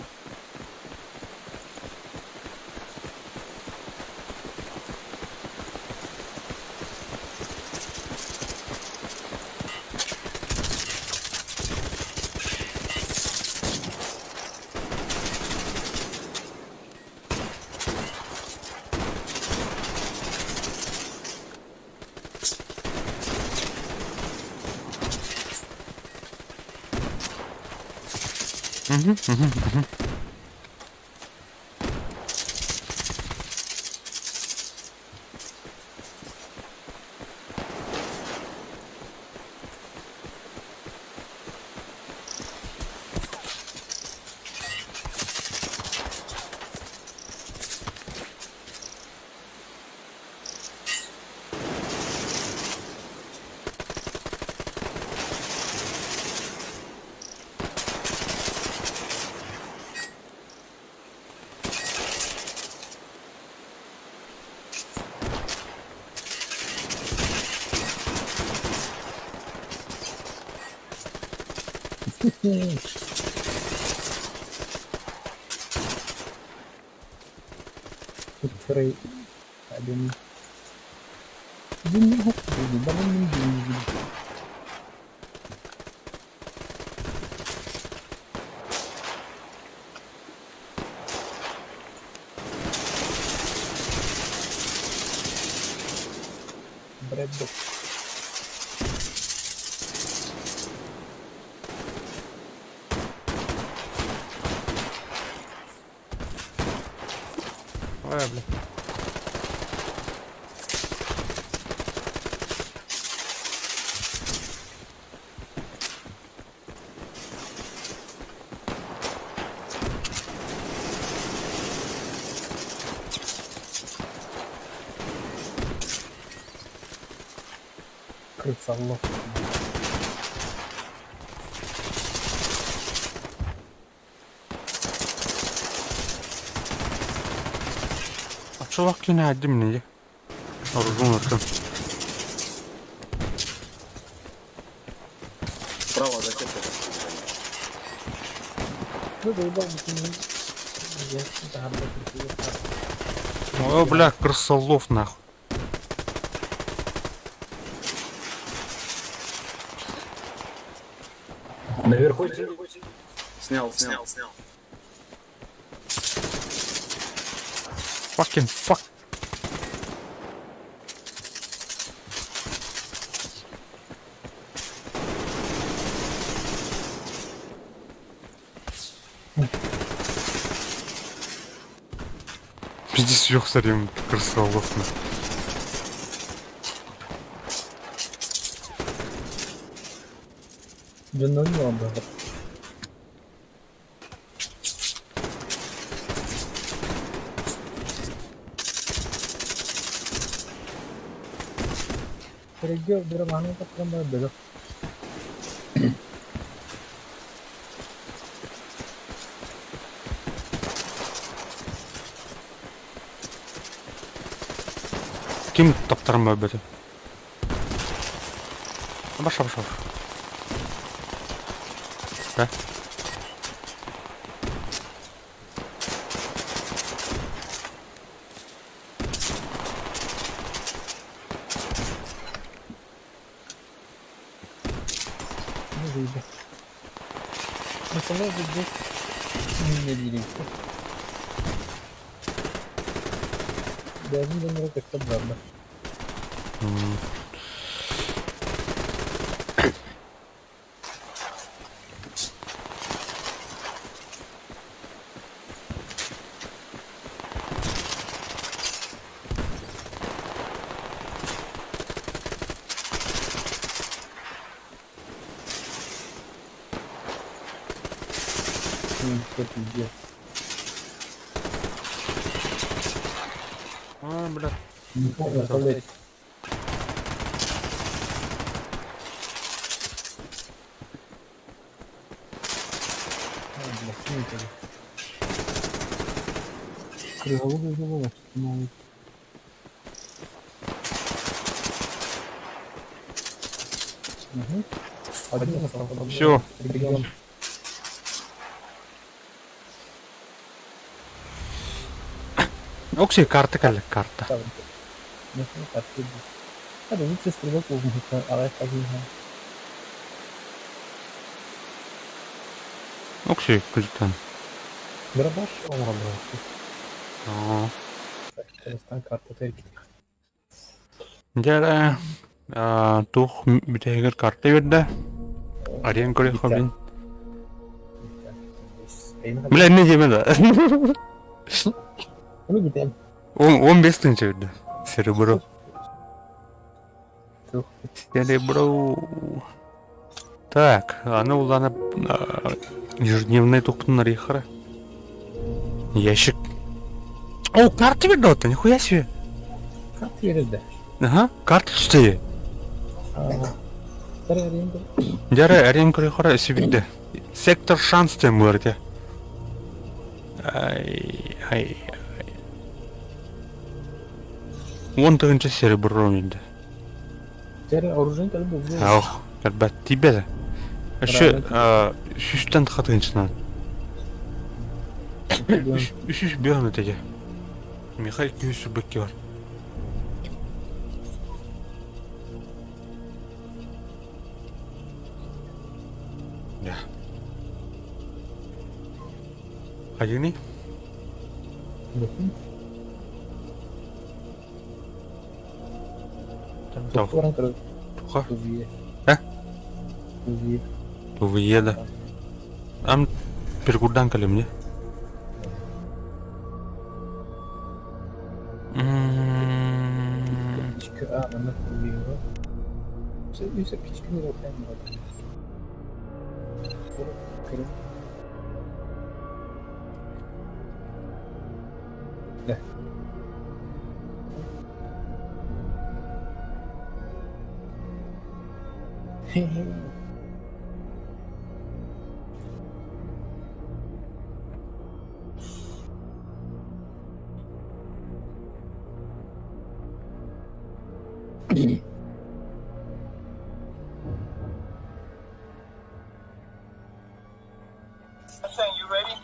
Угу. Фрей. Один. Один. Брэд. Ой, бля. Крысолов. А чувак yine addim ne? Oruzun ırkın. Справа за кем-то. Ну, заебал бы ты меня. Я всегда об этом говорю. Ой, бля, крысолов нахуй. Наверху. Снял. Fucking fuck. Здесь yok sarayım крысолов нахуй. Да ну не надо. Перейдёт, деревянный, так прямо беда. Kim taптармай бөтен? Баша. Да? Не выйдет. На салоне здесь не деревья. Да, один номер как обратно. Что пиздец. А, бля. Не помню, оставлять. Круговую голову установить. Угу. Один остался. Все. Регион. Окси, карта кәлі, карта. Ada bir stres olmuş. Alay kazanıyor. Окси, күлтен. Дробаш olmadı. Kırıstan kartı terk. Жара, тух бітегер карта берді. Арен көре қабин. Бля, не жемеді. Onu gidelim. 15 тынча берді. Серебро. Серебро. Так, аны уланы ежедневный тухпынлар ехары. Ящик. О, карта берді оты, нихуя себе. Kart verildi. Ага, карта түсті. Жара, арен көре қара өсі берді. Сектор шанс тем өрде. Ай. 10 тыгынча серебро берді. Теперь оружие как бы взял. Ох, ребят, тебе. Еще шүштен тыгынчынан. Үш беғын өтеге. Михаил күйісі бөкке бар. Ya. Kayu ni? Tahu. Orang terus. Tukar. Tuviye. Hah? Tuviye. Tuviye dah. Am pergudang kali ni. Picture, mana kuliah. Bisa picture ni kan ada. Keren. Dah. Hehe. You ready?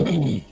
Не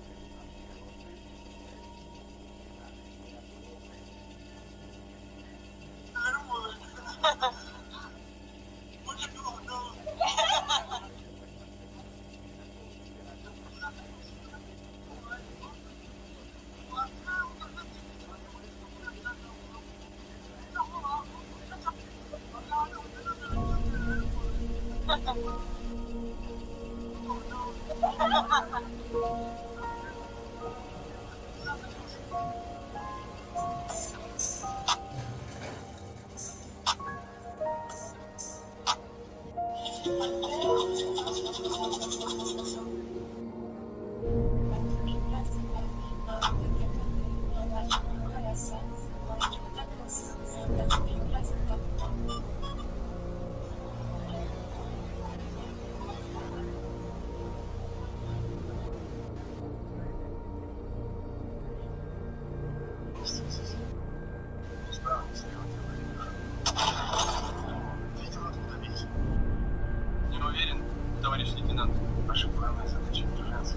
уверен, товарищ лейтенант. Ваша главная задача — держаться.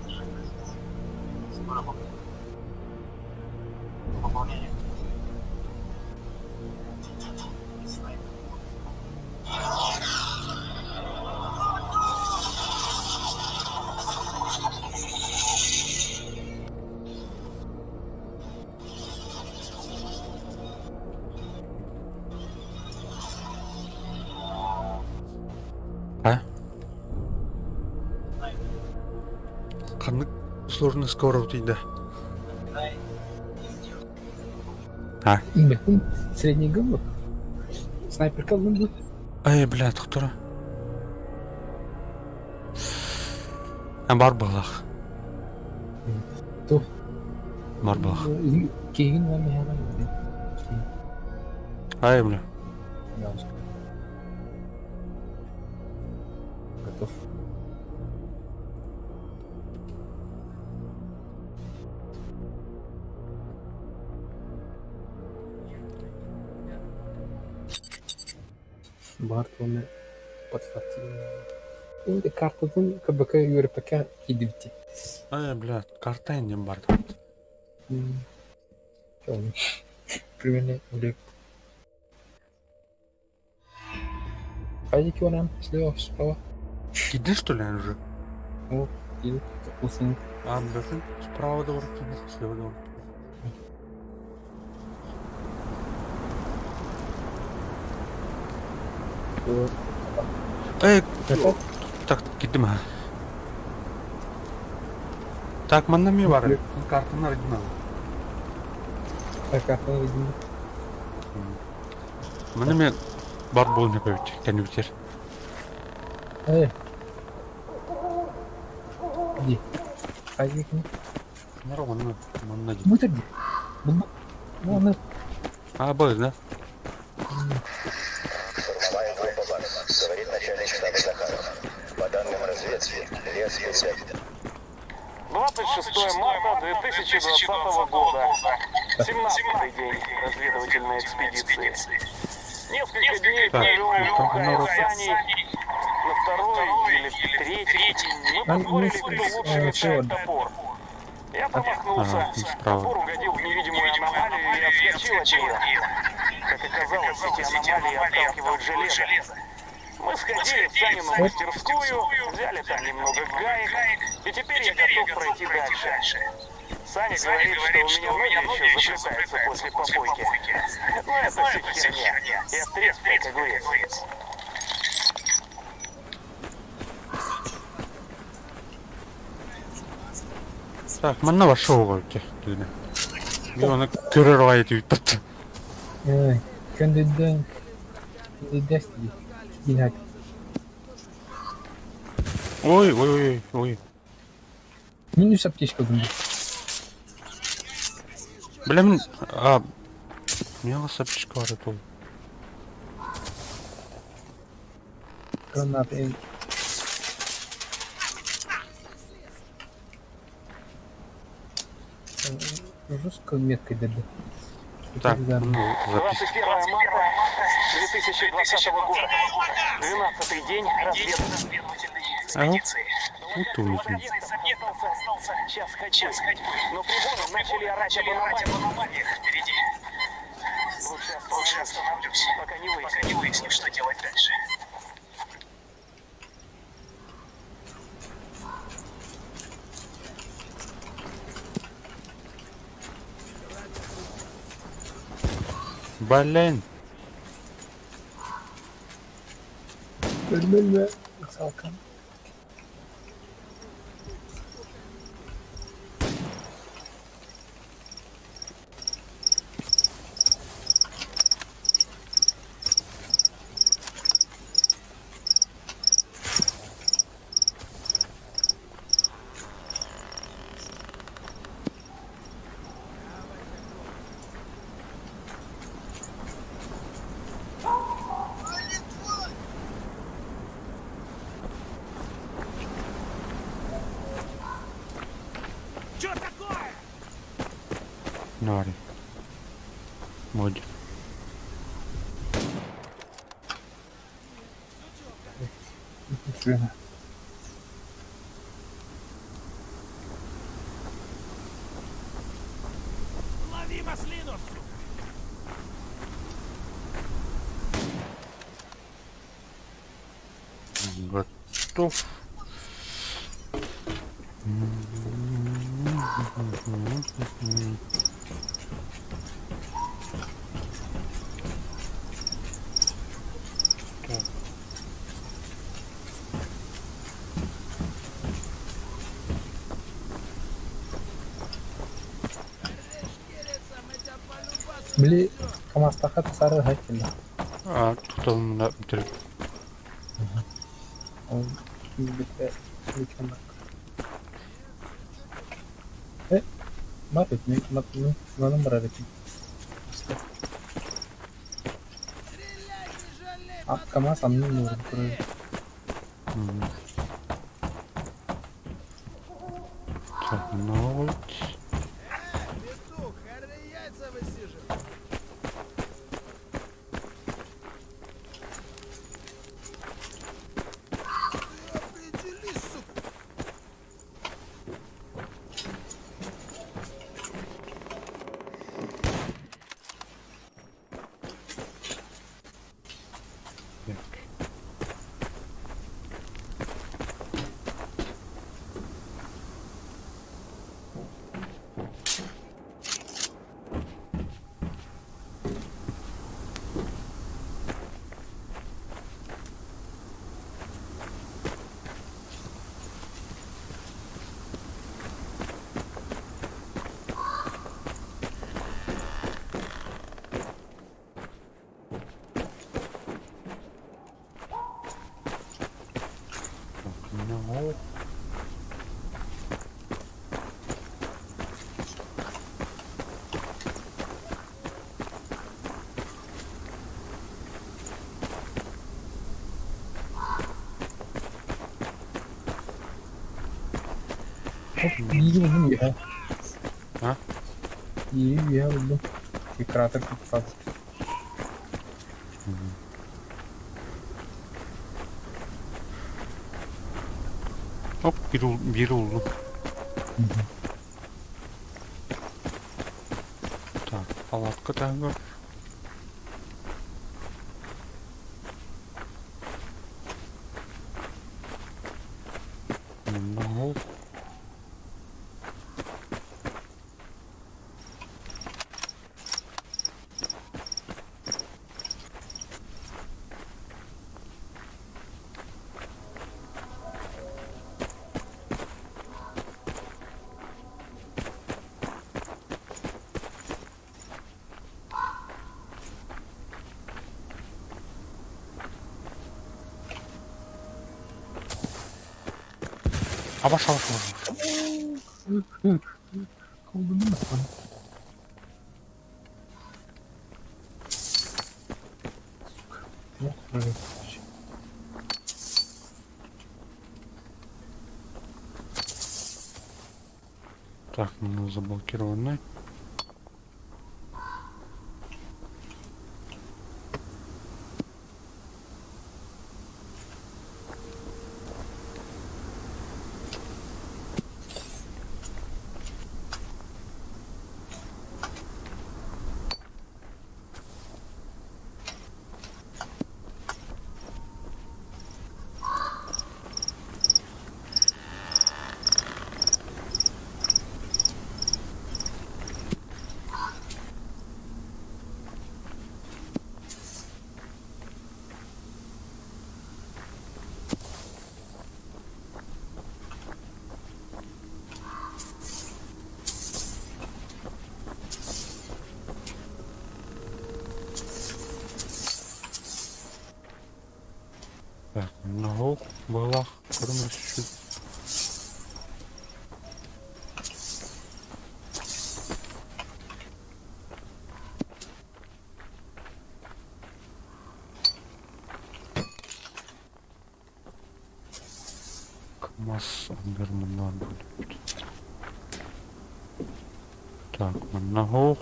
Держать позиции. Скоро пополнение. Снайпер. А? Қандай сложный скоро дейді. А? Бәкім, средний гыл. Снайпер қалдың бұл. Ай, блядь, құтыра. Бар балақ. Тух. Бар балақ. Кейгін var mı ya? Ай, бля. Готов. Барт оны подхватил. Енді картадан КБК ЮРПК едіпте. Ай, блядь, карта енді бар. Примерно улеп. Хайдики вон слева, справа. Киды, что ли, они уже? О, идут, вкусный. А, блядь, справа до ворот, слева до ворот. Эй, так, кидім. Так, мана ми бар. Картаны оригинал. Картаны оригинал. Мана мен бар болуына көбіт, кәні бітер. Иди. Хайди кім? Нару, мана дейді. Бұтыр де. Бұны. А, бой, да? Говорит начальник штаба Захаров. По данным разведки, лес перед 26 марта 2020 года. 17-й день разведывательной экспедиции. Несколько дней провел в Саней. На второй или третий мы поспорили, кто лучше мешает топор. Я промахнулся. Топор угодил в невидимую аномалию и отскочил от нее. Как оказалось, эти аномалии отталкивают железо. Мы сходили в Санину мастерскую, взяли там немного гаек, и теперь я готов пройти дальше. Саня говорит, что у меня ноги еще заплетаются после попойки. Но это все херня. Я трезв как огурец. Так, мана вошел вроде. И он перерывает вид. Ой, кандидат. Кандидат. Динак. Ой. Минус аптечка будет. Бля, меня сапчика var это. Гранаты. Жесткой меткой дали. Так, 21 марта 2020 года. 12-й день разведывательной экспедиции. Утонуть. Спрятался Сейчас хочу. Но приборы начали орать об аномалиях впереди. Лучше остановлюсь, пока не выясню, что делать дальше. Блин. Ölme Salkan. Нори. Моди. Schöner. Лови маслину, сука! Готов. Beli kemas takat sarı hakim. А, тут он на... Он bir mükemmel. Mati, ne numara rekim? Kemas ambil nurun kurang. Так, ну вот. Ну, İyi buldum ya. Ha? İyi ya buldum. Bir krater çok fazla. Hop bir oldu. Так, палатка также. Ну, обошел. Kovdun mu sen? Yok böyle bir şey. Так, ну заблокированы. Так, ногу была, кормишь чуть. КамАЗ, наверное, надо будет. Так, ногу.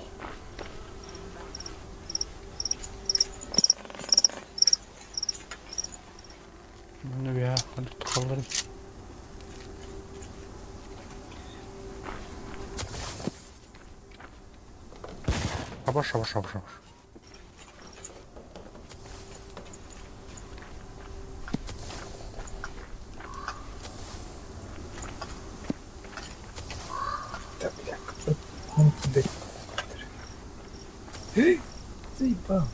Ну я отхаларım. Абаш. Да, бля, он туда. Заебал.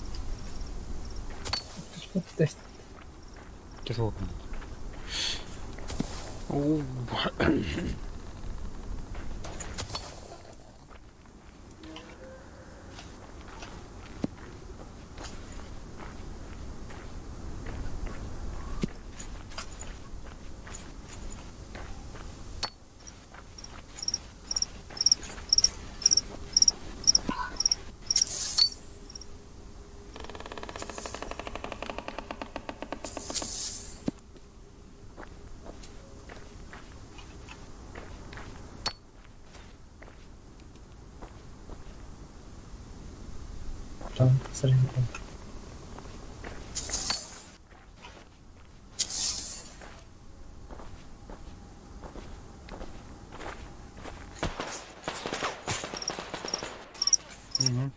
Ты что тест? Тяжело. Там, сразу там. Угу.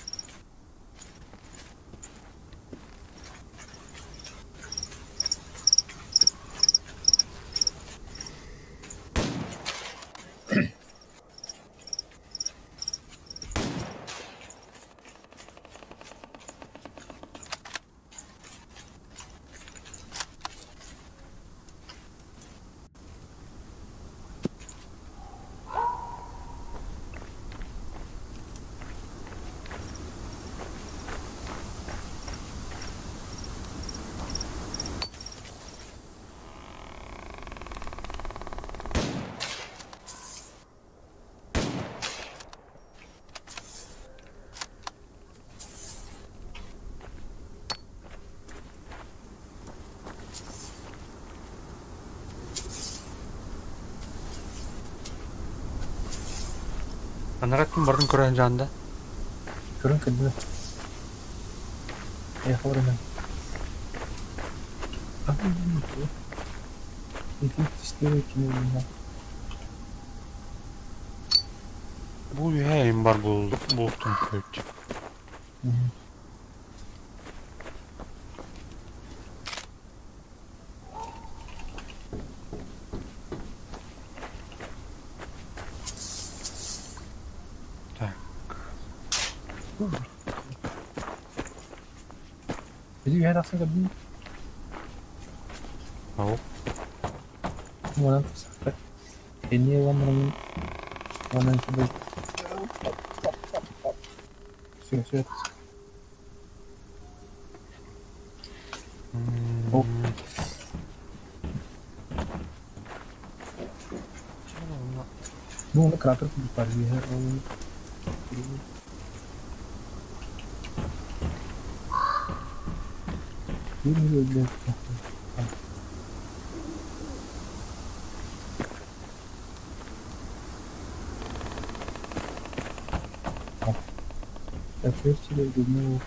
Анараттың барын көрген жанында. Көрін кірді. Аяқы бар емен. Эффектістері кемелінен. Бұл үйәйім бар болуқтың көйт. Jadi ya rasa kan mau mana sampai ini mana sudah sudah oh bu krater di pagi ya ini udah first you remove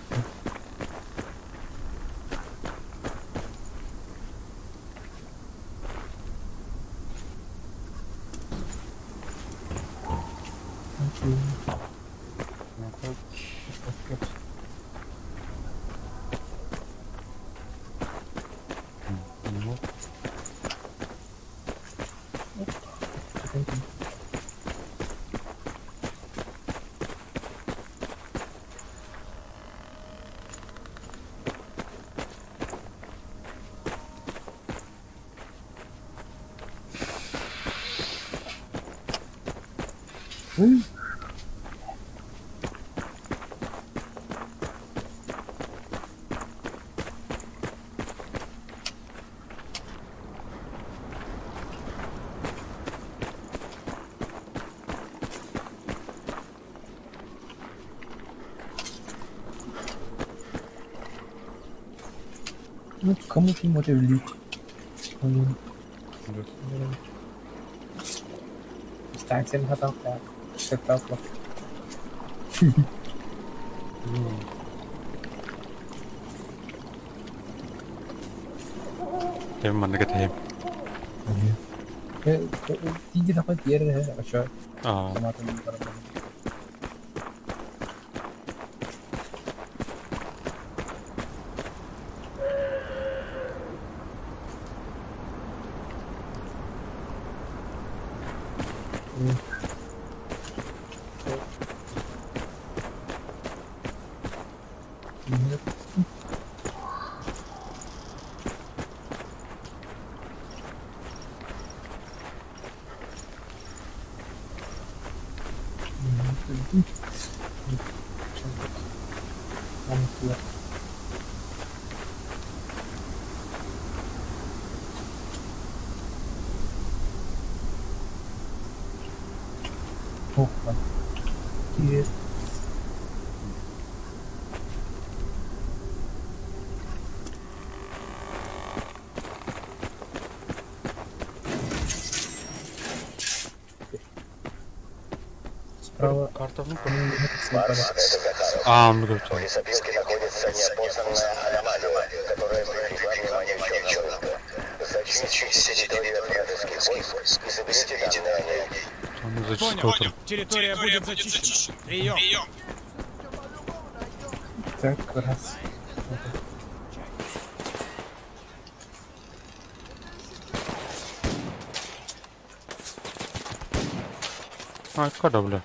Ну, кому-то може влить. Блин. Станция готовка. Все тапло. Teman dekat hem. Tinggi dapat dia ya, asyik. Ah. Sama teman-teman. Опа. Есть. Справа Карта, ну, А, ну, в лесопилке находится неопознанная аномалия, которая привлекла внимание черного рынка. Зачистите территорию от вражеских войск и соберите данные о ней. Понял. Территория будет зачищена. Прием. так раз. А, когда, бля?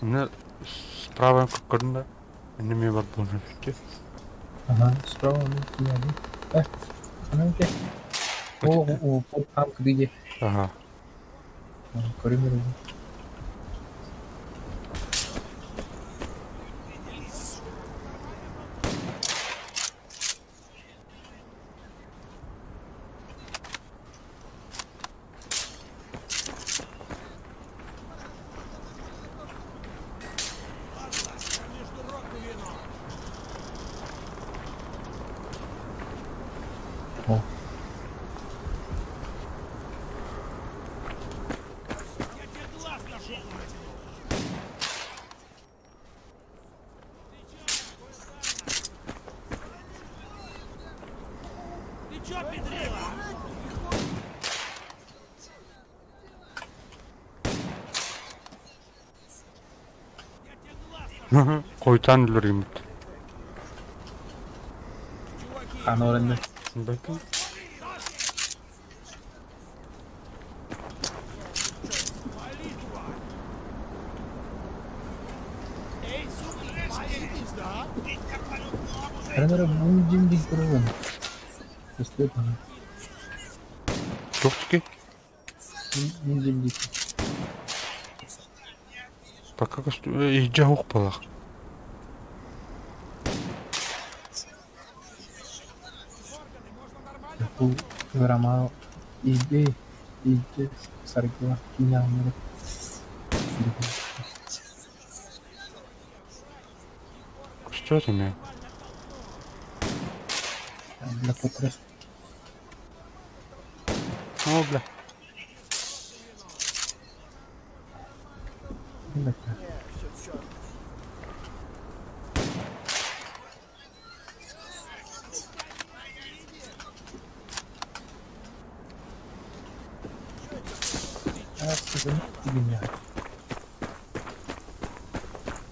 У меня справа как одна. Они мне возможно идти. Ага, справа ну не она где? О, под там где? Ага. Коридор. О. Koytan lürüm. Ana öğrendi. Bakın. Karena bunjim di kurungan. Pasti apa? Чувствки? Bunjim di. Пока иди ухпалах. Aku ramal ide sariklah kinyamur. Что ты мне? Для потрес. О, бля.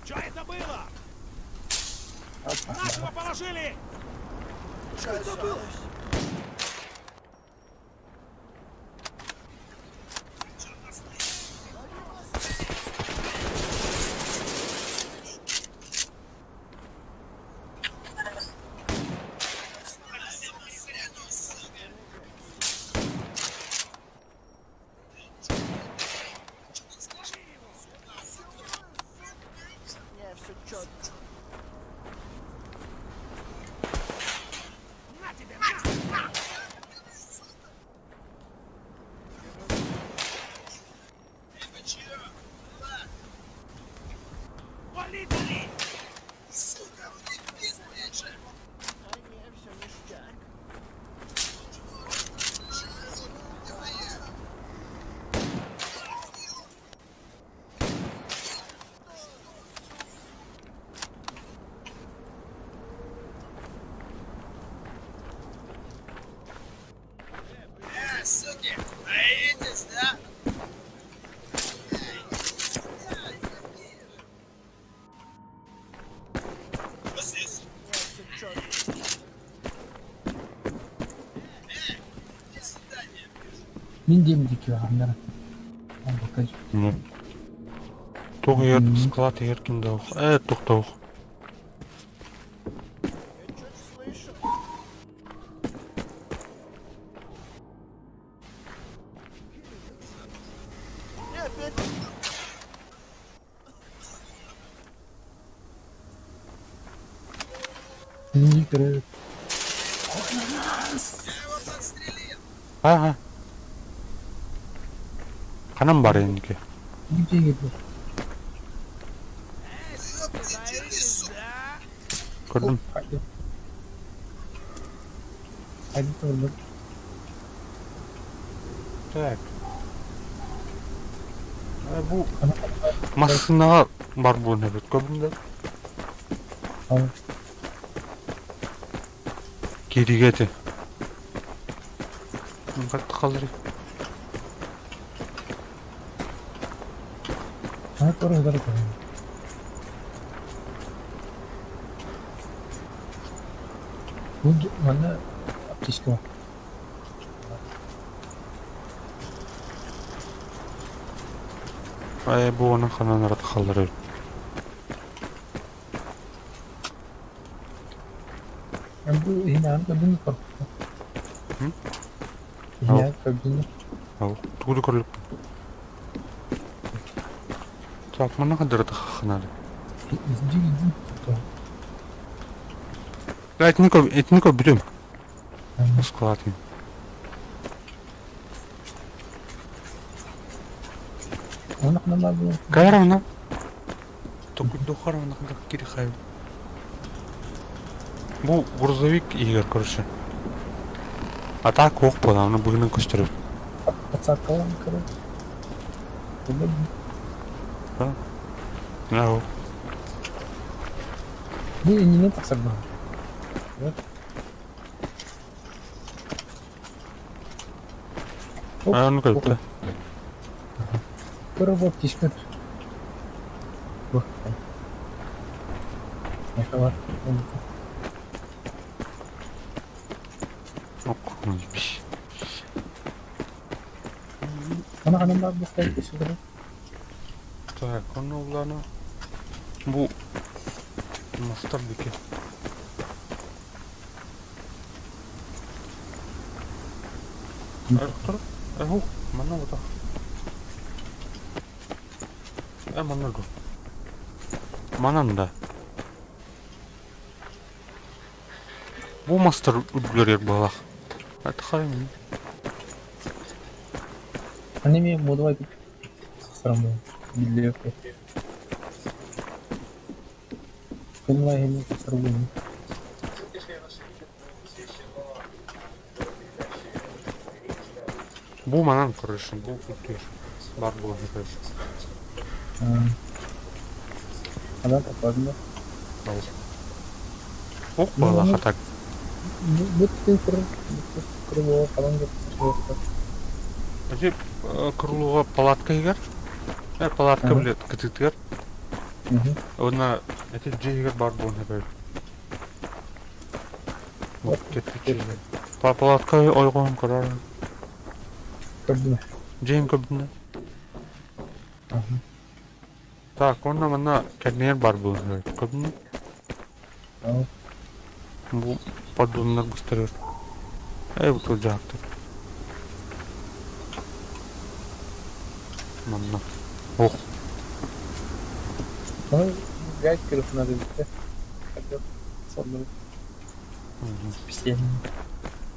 Что это было? Нашего положили! Что это было? суки, боитесь, да? Вот здесь. Мен демдеке бағандар. Албақай. Ну. Туғы склад еркін дауық. Тоқтауық. Не кірі. Ага. Қанам бар ендіке. Где еді? Көрдім. Қайды. Қайды тұрды. Так. Бұл машинаға бар болуына бет көбінде. Ал. Керігеті. Қатты қалдыры. Тұрғыдар көрді. Бұл мана аптешкі бар. Бұл оның қанан араты қалдыры. Бұл хинаған көбіне қорқықты. Хинаған көбіне. Ау, туғыды көрлік. Так, мана қадырды қанады. Иди. Этнико берем. Складываем. Оны қанама бұл. Кайрана. Только духарана как кирихай. Бұл грузовик егер, короче. А так оқ болады, аны бүгінен көстеріп. Пацакалан кірі. Ау. Бұл енінен тақсыр бұл. Аны көпті. Көрі болып кешкір. Бұл. Неқа бар. Оққымыз. Ана қанам бар бұл қай кеші көрі. Так, оны оланы. Бұл мастар беке. Тұр. Ау, мана ота. Мана ду. Мананда. Бұл мастар үлгілер балақ. Әті қарайым. Анеме моду айтып. Сырамы. Биле yok. Benim ayağımı sarılıyor. Бұл манан құрышын, бұл үлкер. Бар болған құрышын. Адам тападың ба? Оқ балақ атак. Бұттың құрылуға қалан көп. Әже құрылуға палатка егер? Палатка білет, күтіктер. Ona etik cihir бар болған бәл. Кеттік. Палатка ойған қарар. Көбдіме. Жейін көбдіне. Так, онда мына кәдінер бар болған бәл. Көбдіне. Бұл поддонлар бұстырыр. Бұл жақтыр. Манна. Оқ. Onu gayet kırıfına da bitti. Hadi sonları. Pisleyelim.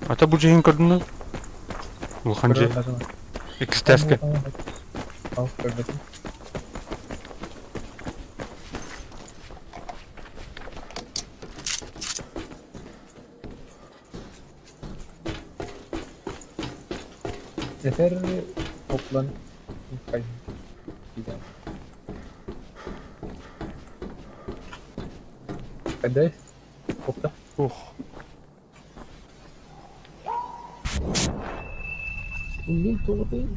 Ata bu cihim kadını. Bu hancı. İkisi teske. Al gördüm. Yeter toplan. Kayın. Gidelim. Hadi. Topla. Мен тоғыды...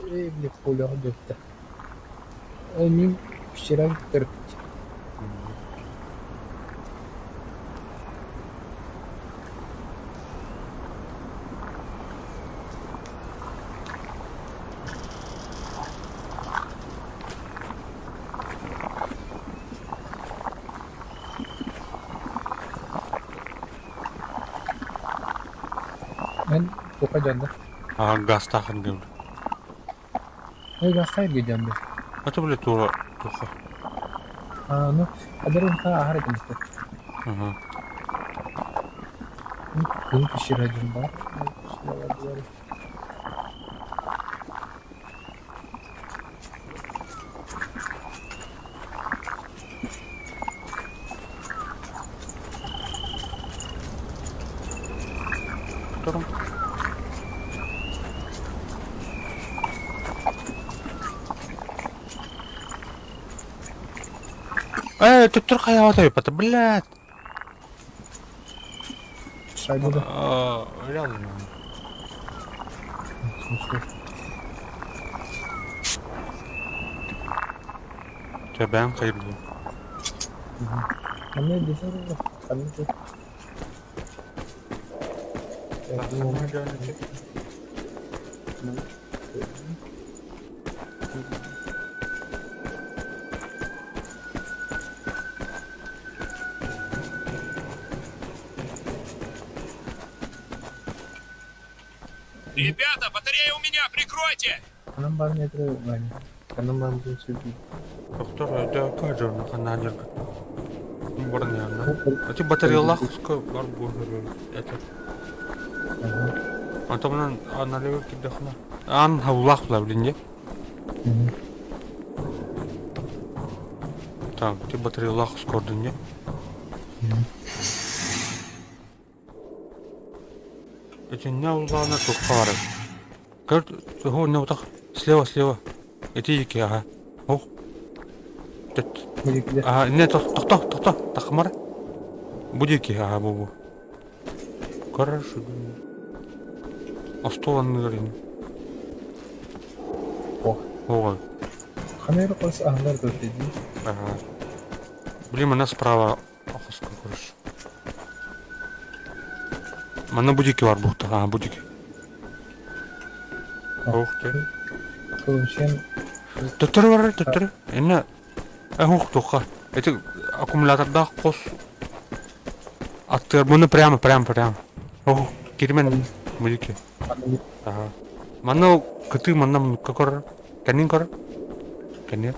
Блядь, қоляғы дөпті. Мен вчера көріп. Мен тоқа жанды. Газ тақын кемді. Газ тайып жанды. Это, блядь, тура. Туха. Ну, адарым ахар етімізді. Бұл пішер один бар. Турым. Ты тур қаяғата епаты, блядь. Шайбуда. Реально. Бән қайырлы. Қандай десер ғой? Қандай Ребята, батарея у меня, прикройте! Канам бар не етірі, Ваня. Канам бар не сөйді. Доктор, это каждый канадер. Барняна. Эти батареялах бар бургер. Это. Антомнан аналега кидахна. Ан хаулах плавлинде. Так, эти батареялах скординде. Эти не улана тут пары. Как го не вот так слева. Эти ики, ага. Ох. Не, тоқта, тақмар. Будики, ага, бубу. Хорошо. Астолан нырин. Ой. Қанайры қойсы ағылар көрдеді. Ага. Блин, мана справа ақысқа көріш. Мана будики бар бұқты, ага, будики. Ох, те. Көбішен... Төттірі бар, төттірі. Әне... Ох, тоқа. Эти аккумуляторда қос. Аттыр, мұны прямо. Ох, керемен будики. Ага. Мана кыты, мана какор. Кәнен кор? Кәнен.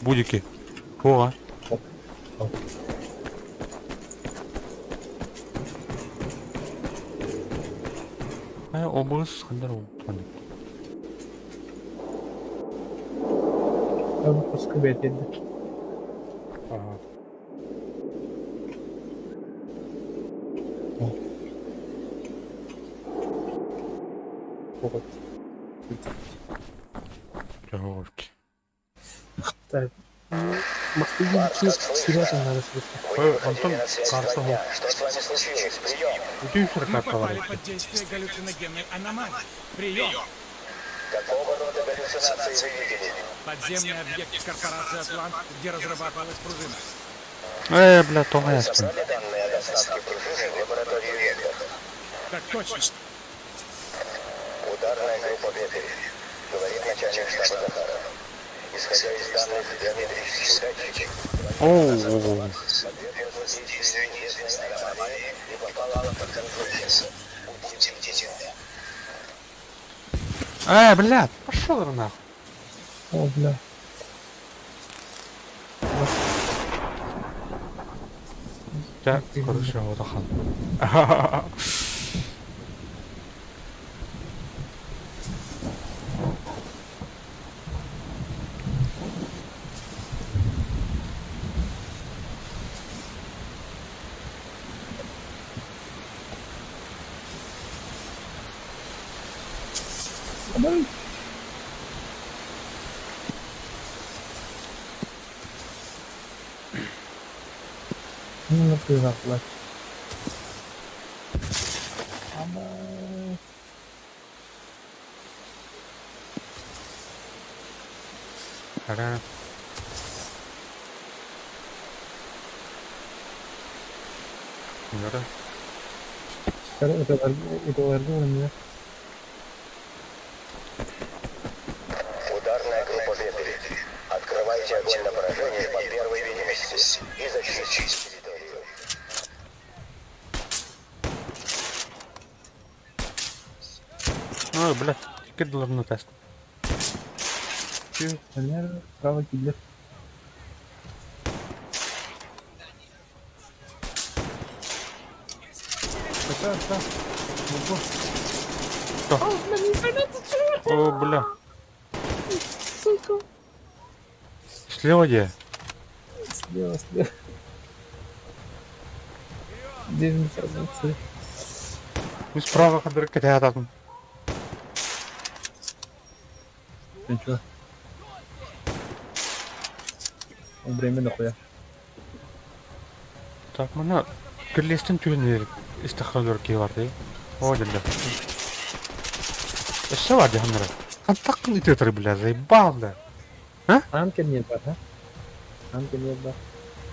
Будики. Оға. Облыс қандар ол. Abi kuskı bekledi. Ага. Вот. Тренировки. Так. Москве серьезно надо слушать. Антон, карта вот. Что с вами случилось? Прием. Утюсер карта Попали варит. под действие галлюциногенной аномалии. Прием! Какого рода галлюцинации вы видели? Подземный объект корпорации «Атлант», где разрабатывалась пружина. Бля, то моя спина. Собрали данные о доставке пружины в лабораторию Вектор. Так точно. Ударная группа Бетель. Говорит начальник штаба Захара. Исходя из данных биометрических датчиков, подвергнуться действию неизвестной аномалии и попала под контроль леса. Будьте бдительны. Бля, пошел нахуй. О, бля. Так, короче, вот ахан. Ну, ты заплачь. Ара. Ара. Это оружие, Ударная группа «Ветви». Открывайте огонь на поражение по первой видимости и защитите территорию. Ой, блядь, кидал на тест. Наверное, право кидлер. О, бля. Сука. Слева где? Слева. Дезинформация. Мы справа ходили котята там. Ничего. Время нахуя. Так, мына кірлестен түйінер істіқалыр кейварды. О, деді. Еще вады, хамнара. Қантақын итетір, бля, заебал, да. А? Анкер нет, а? Анкер нет, да.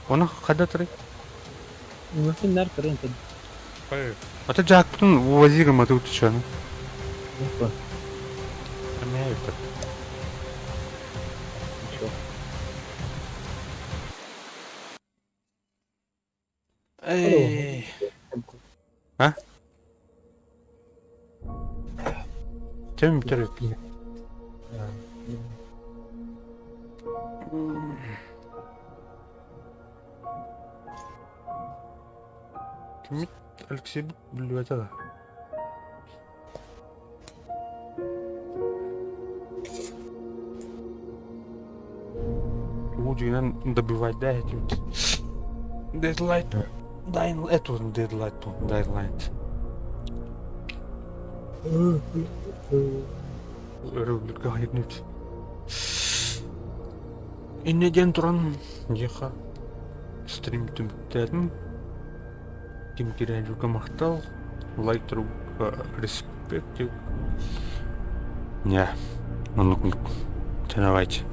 Оны қада тұры? Мungkin нар keren tadi. Ата жак бүтін вазирым аты утычаны. Apa? Әмәй өтір. Ничего. Эй. А? Чем бітір? Кім Алексей біліп айтады? Луджинан добивать, да, эти вот. Deadlight. Это вот Deadlight, Deadlight. Рөлдерге хайрнет. Иннеден тұран еха. Стрим түміктәдім. Кім керен жүрге мақтал. Лайк тұруға респект. Не, мұны күн. Тәнавайте.